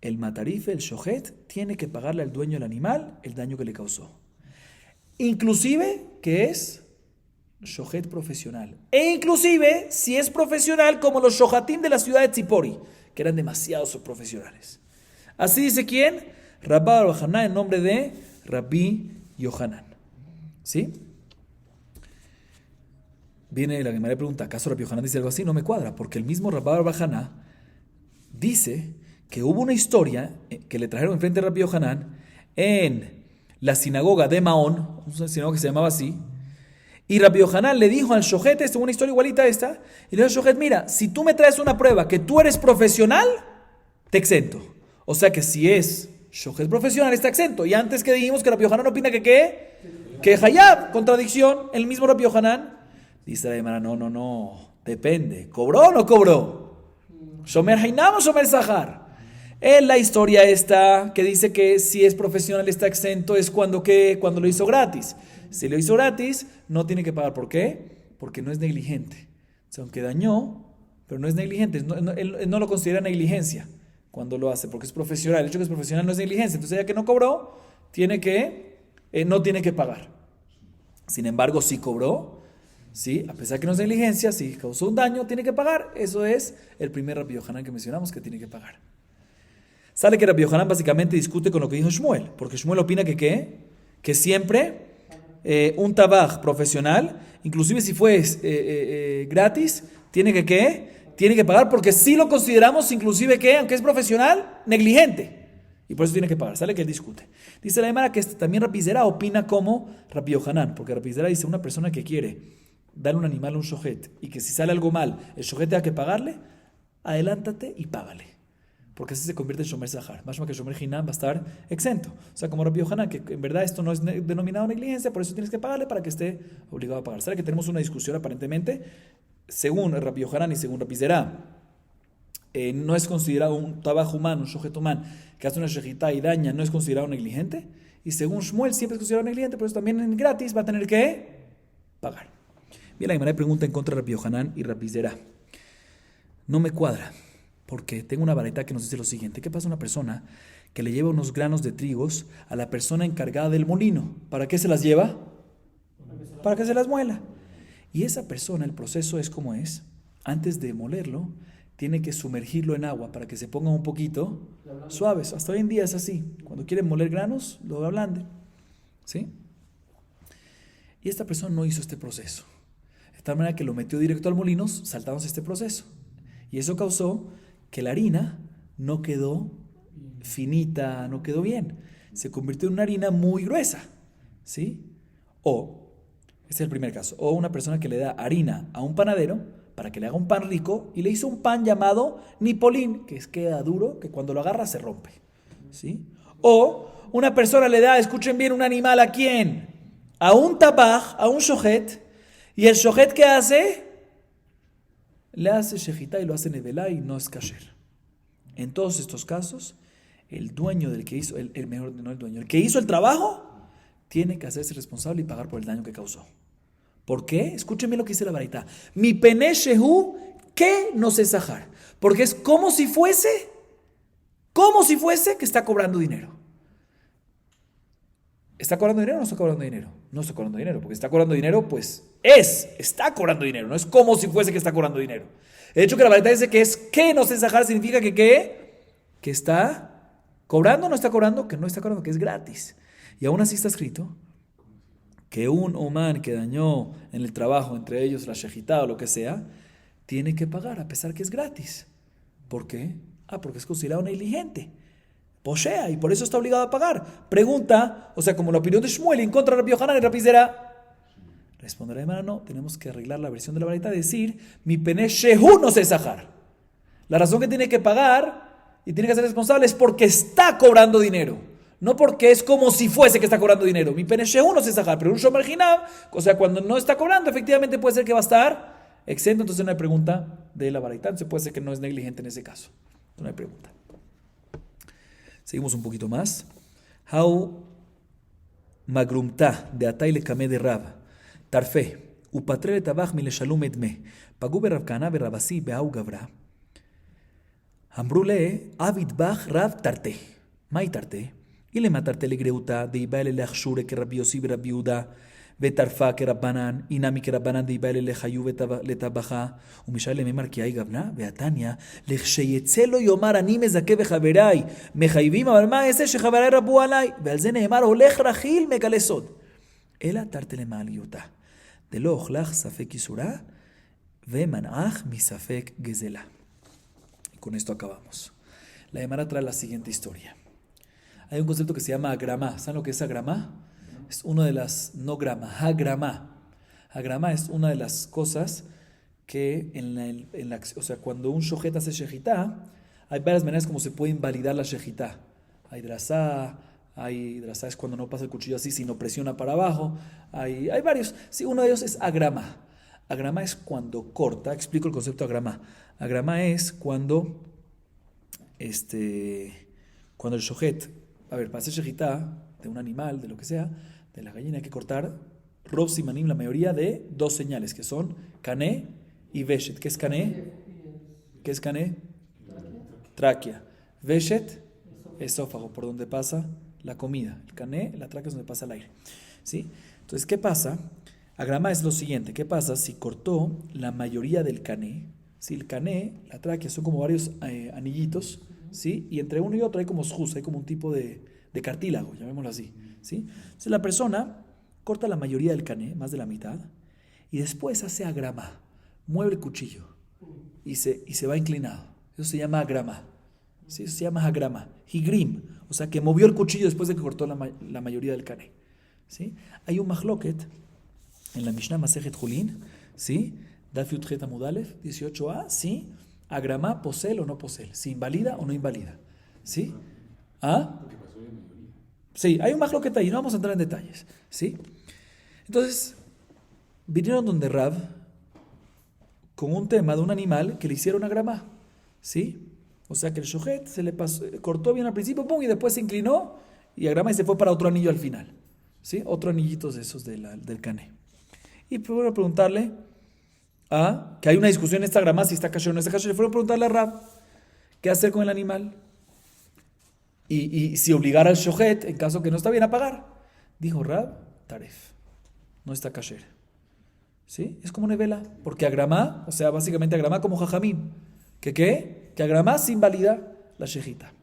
El matarife, el shohet, tiene que pagarle al dueño del animal el daño que le causó. Inclusive que es shohet profesional. E inclusive si es profesional como los shohatim de la ciudad de Tzipori, que eran demasiados profesionales. Así dice ¿quién? Rabba bar Haná en nombre de Rabbi Yohanan. ¿Sí? Viene la Gemara y pregunta, ¿acaso Rabbi Yohanan dice algo así? No me cuadra, porque el mismo Rabba bar Haná dice que hubo una historia que le trajeron enfrente a Rabbi Yohanan en la sinagoga de Maón, una sinagoga que se llamaba así, y Rabbi Yohanan le dijo al shohet, una historia igualita a esta, y le dijo al shohet, mira, si tú me traes una prueba que tú eres profesional, te exento. O sea que si es shohet profesional, está exento. Y antes que dijimos que Rabbi Yohanan opina que ¿qué? Que hayab, contradicción, el mismo Rabbi Yohanan. Dice la Gemara, no, depende, ¿cobró o no cobró? ¿Shomer hainam o shomer sahar? En la historia esta que dice que si es profesional está exento es cuando lo hizo gratis. Si lo hizo gratis, no tiene que pagar. ¿Por qué? Porque no es negligente. O sea, aunque dañó, pero no es negligente. Él no lo considera negligencia cuando lo hace, porque es profesional. El hecho de que es profesional no es negligencia. Entonces, ya que no cobró, no tiene que pagar. Sin embargo, si cobró, ¿sí? A pesar que no es negligencia, si causó un daño, tiene que pagar. Eso es el primer Rabbi Yohanan que mencionamos que tiene que pagar. Sale que Rabbi Yohanan básicamente discute con lo que dijo Shmuel, porque Shmuel opina que siempre un tabaj profesional, inclusive si fue gratis, tiene tiene que pagar porque sí lo consideramos inclusive que, aunque es profesional, negligente. Y por eso tiene que pagar. Sale que él discute. Dice la Gemara que también Rabbi Zera opina como Rabbi Yohanan, porque Rabbi Zera dice una persona que quiere darle un animal a un shohet y que si sale algo mal, el shohet tenga que pagarle, adelántate y págale. Porque así se convierte en Shomer Zahar. Más que Shomer Hinam va a estar exento. O sea, como Rabbi Yohanan, que en verdad esto no es denominado negligencia, por eso tienes que pagarle para que esté obligado a pagar. Sale que tenemos una discusión aparentemente, según Rabbi Yohanan y según Rabbi Zera. No es considerado un trabajo humano, un shohet humano, que hace una shejitá y daña, no es considerado negligente. Y según Shmuel siempre es considerado negligente, por eso también en gratis va a tener que pagar. Bien, la Gemara pregunta en contra de Rabbi Yohanan y Rabbi Zera. No me cuadra, porque tengo una baraita que nos dice lo siguiente. ¿Qué pasa a una persona que le lleva unos granos de trigos a la persona encargada del molino? ¿Para qué se las lleva? Para que se las muela. Y esa persona, el proceso es como es. Antes de molerlo, tiene que sumergirlo en agua para que se ponga un poquito suaves. Hasta hoy en día es así. Cuando quieren moler granos, lo ablanden. ¿Sí? Y esta persona no hizo este proceso. De tal manera que lo metió directo al molino, saltándose este proceso. Y eso causó que la harina no quedó finita, no quedó bien. Se convirtió en una harina muy gruesa. ¿Sí? O, este es el primer caso, o una persona que le da harina a un panadero para que le haga un pan rico, y le hizo un pan llamado nipolín, que queda duro, que cuando lo agarra se rompe. ¿Sí? O una persona le da, escuchen bien, un animal ¿a quién? A un tabaj, a un shohet, y el shohet ¿qué hace? Le hace shejitá y lo hace nevelá y no es kasher. En todos estos casos, el dueño del que hizo, el que hizo el trabajo, tiene que hacerse responsable y pagar por el daño que causó. ¿Por qué? Escúchenme lo que dice la baraita. Mi pene shehu, que no se sajar. Porque es como si fuese que está cobrando dinero. ¿Está cobrando dinero o no está cobrando dinero? No está cobrando dinero, porque está cobrando dinero, pues está cobrando dinero. No es como si fuese que está cobrando dinero. El hecho que la baraita dice que es que no se sajar significa que está cobrando o no está cobrando, que no está cobrando, que es gratis. Y aún así está escrito que un oman que dañó en el trabajo, entre ellos la shejitá o lo que sea, tiene que pagar a pesar que es gratis. ¿Por qué? Porque es considerado negligente. Poshea, y por eso está obligado a pagar. Pregunta, o sea, como la opinión de Shmuel en contra de Rabbi Yohanan y Rabbi Zera. Responderá de mano, tenemos que arreglar la versión de la baraita, decir, mi pene shehu no se sajar. La razón que tiene que pagar y tiene que ser responsable es porque está cobrando dinero. No porque es como si fuese que está cobrando dinero. Mi pene shehu no se sajar, pero un shomer hinam, o sea, cuando no está cobrando, efectivamente puede ser que va a estar exento. Entonces no hay pregunta de la baraita. Entonces puede ser que no es negligente en ese caso. No hay pregunta. Seguimos un poquito más. How magrumta de atay le kame de rab. Tarfe. Upatre le tabach mi le shalom edme. Pagú berab kana berabasi beau gavra. Ambrule avid bach rab tarte. Mai tarte. Y le matarte le greuta de ibaile le achshure que Rabbi Yossi Rabbi Yehuda vetarfa que Rabbanan y nami que Rabbanan de ibaile le hayu le tabaja u mishal le memar que hay gavna veatania le sheyetzelo yomar ani mezake bechaverai mechayvim אבל מה ese שחבריי רבו עליי ועל זה נאמר הולך רכיל מגלה סוד אלא תרתי למעליותה דלא אוכלך ספק איסורה ומנעך מספק גזלה. Y con esto acabamos. La Gemara trae la siguiente historia. Hay un concepto que se llama agramá. ¿Saben lo que es agramá? Es una de las, no grama, agramá. Agramá es una de las cosas que o sea, cuando un shohet hace shejitá, hay varias maneras como se puede invalidar la shejitá. Hay drasá es cuando no pasa el cuchillo así, sino presiona para abajo. Hay varios. Sí, uno de ellos es agramá. Agramá es cuando corta. Explico el concepto de agramá. Agramá es cuando el shohet, para hacer shejitá de un animal, de lo que sea, de la gallina, hay que cortar rov simanim, la mayoría de dos señales, que son kané y veshet. ¿Qué es kané? ¿Qué es kané? Tráquea. Veshet, esófago, por donde pasa la comida. El kané, la tráquea es donde pasa el aire. ¿Sí? Entonces, ¿qué pasa? Agrama es lo siguiente. ¿Qué pasa si cortó la mayoría del kané? Si el kané, la tráquea, son como varios anillitos, ¿sí? Y entre uno y otro hay como shus, hay como un tipo de cartílago, llamémoslo así, ¿sí? Entonces la persona corta la mayoría del kané, más de la mitad, y después hace agrama, mueve el cuchillo y se va inclinado. Eso se llama agrama. ¿Sí? Eso se llama agrama. Higrim, o sea, que movió el cuchillo después de que cortó la mayoría del cané. ¿Sí? Hay un mahloket en la Mishnah Masejet Julin, ¿sí? Daf Yud Het Amud Aleph, 18a, ¿sí? Agrama, posel o no posel, si invalida o no invalida. ¿Sí? ¿Ah? Sí, hay un mahloket ahí, no vamos a entrar en detalles. ¿Sí? Entonces, vinieron donde Rav con un tema de un animal que le hicieron agrama. ¿Sí? O sea que el shohet se le pasó, cortó bien al principio, pum, y después se inclinó y agrama y se fue para otro anillo al final. ¿Sí? Otro anillito de esos del cané. Y fueron a preguntarle que hay una discusión en esta grama, si está kasher o no está kasher. Le fueron a preguntarle a Rab qué hacer con el animal y si obligar al shohet en caso que no está bien a pagar. Dijo Rab, taref, no está kasher. ¿Sí? Es como nevela, porque agrama, o sea, básicamente agrama como jajamim. ¿Qué? Que agrama se invalida la shejita.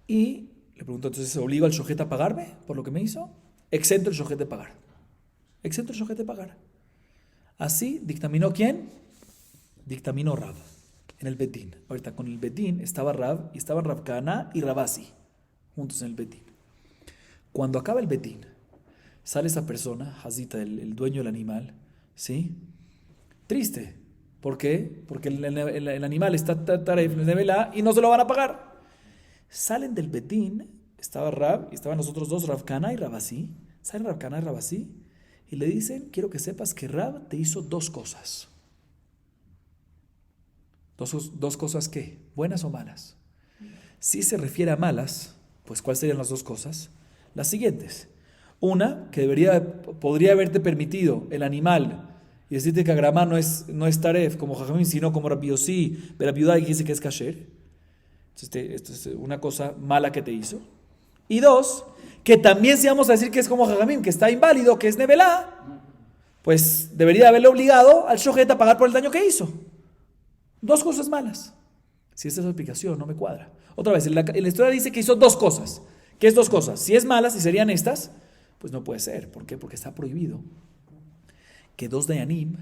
Y le preguntó, entonces, ¿obligo al shohet a pagarme por lo que me hizo? Exento el shohet de pagar. Exento el shohet de pagar. Así dictaminó ¿quién? Dictaminó Rab en el Betín. Ahorita con el Betín estaba Rab y estaban Rav Kahana y Rabasi juntos en el Betín. Cuando acaba el Betín, sale esa persona, Hazita, el dueño del animal, ¿sí? Triste. ¿Por qué? Porque el animal está taref de vela y no se lo van a pagar. Salen del Betín, estaba Rab y estaban los otros dos, Rav Kahana y Rabasi. Salen Rav Kahana y Rabasi y le dicen, quiero que sepas que Rab te hizo dos cosas. ¿Dos cosas qué? ¿Buenas o malas? Si se refiere a malas, pues ¿cuáles serían las dos cosas? Las siguientes. Una, que podría haberte permitido el animal y decirte que agrama no es taref como jajamim, sino como Rabbi Yossi, Rabbi Yudá, que dice que es kasher. Esto es una cosa mala que te hizo. Y dos, que también si vamos a decir que es como jajamim, que está inválido, que es nevelá, pues debería haberle obligado al shohet a pagar por el daño que hizo. Dos cosas malas. Si esta es la explicación, no me cuadra. Otra vez, la historia dice que hizo dos cosas. ¿Qué es dos cosas? Si es malas, si serían estas, pues no puede ser. ¿Por qué? Porque está prohibido que dos dayanim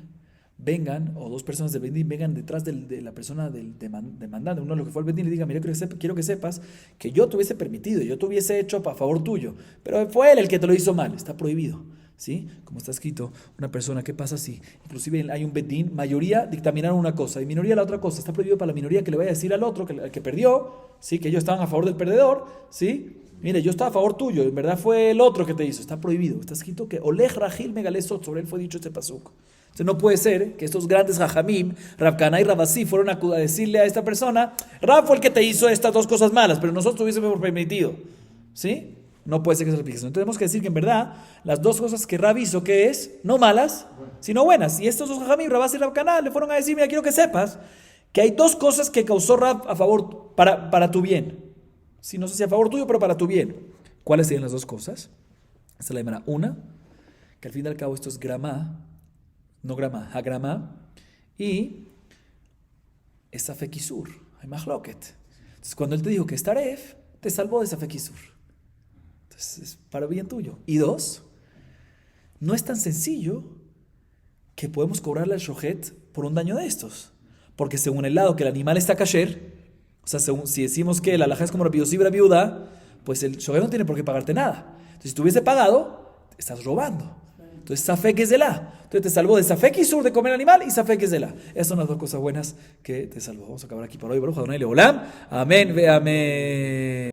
vengan, o dos personas del Bedín vengan detrás de la persona del demandante, uno de los que fue al Bedín, y le diga, mira, quiero que sepas que yo te hubiese permitido, yo te hubiese hecho a favor tuyo, pero fue él el que te lo hizo mal. Está prohibido. ¿Sí? Como está escrito, una persona, ¿qué pasa si? Inclusive hay un Bedín, mayoría dictaminaron una cosa y minoría la otra cosa. Está prohibido para la minoría que le vaya a decir al otro, al que perdió, ¿sí? Que ellos estaban a favor del perdedor, ¿sí? Mire, yo estaba a favor tuyo, en verdad fue el otro que te hizo. Está prohibido. Está escrito que Olej Rajil Megalesot, sobre él fue dicho este pasuk. Entonces no puede ser que estos grandes jajamim, Rav Kahana y Rabasi, fueron a decirle a esta persona, Rav fue el que te hizo estas dos cosas malas, pero nosotros hubiésemos permitido, ¿sí? No puede ser que sea la explicación. Entonces tenemos que decir que en verdad las dos cosas que Rab hizo, que es no malas, sino buenas. Y estos dos jajamim, Rabasi y Rav Kahana, le fueron a decir, mira, quiero que sepas que hay dos cosas que causó Rab a favor, para tu bien. Sí, no sé si a favor tuyo, pero para tu bien. ¿Cuáles serían las dos cosas? Esta es la primera. Una, que al fin y al cabo esto es grama, no grama, agrama, y es safekisur, hay mahloket. Entonces cuando él te dijo que es taref, te salvó de safekisur. Entonces es para bien tuyo. Y dos, no es tan sencillo que podemos cobrarle al shohet por un daño de estos. Porque según el lado que el animal está kasher, o sea, si decimos que la alajá es como Rabbi Yossi y Rabbi Yehudá, pues el shohet no tiene por qué pagarte nada. Entonces si tú hubiese pagado, estás robando. Entonces safek es de la. Entonces te salvó de safek y sur de comer animal y safek es de la. Esas son las dos cosas buenas que te salvó. Vamos a acabar aquí por hoy. Baruch Adonai Leolam. Amén ve amén.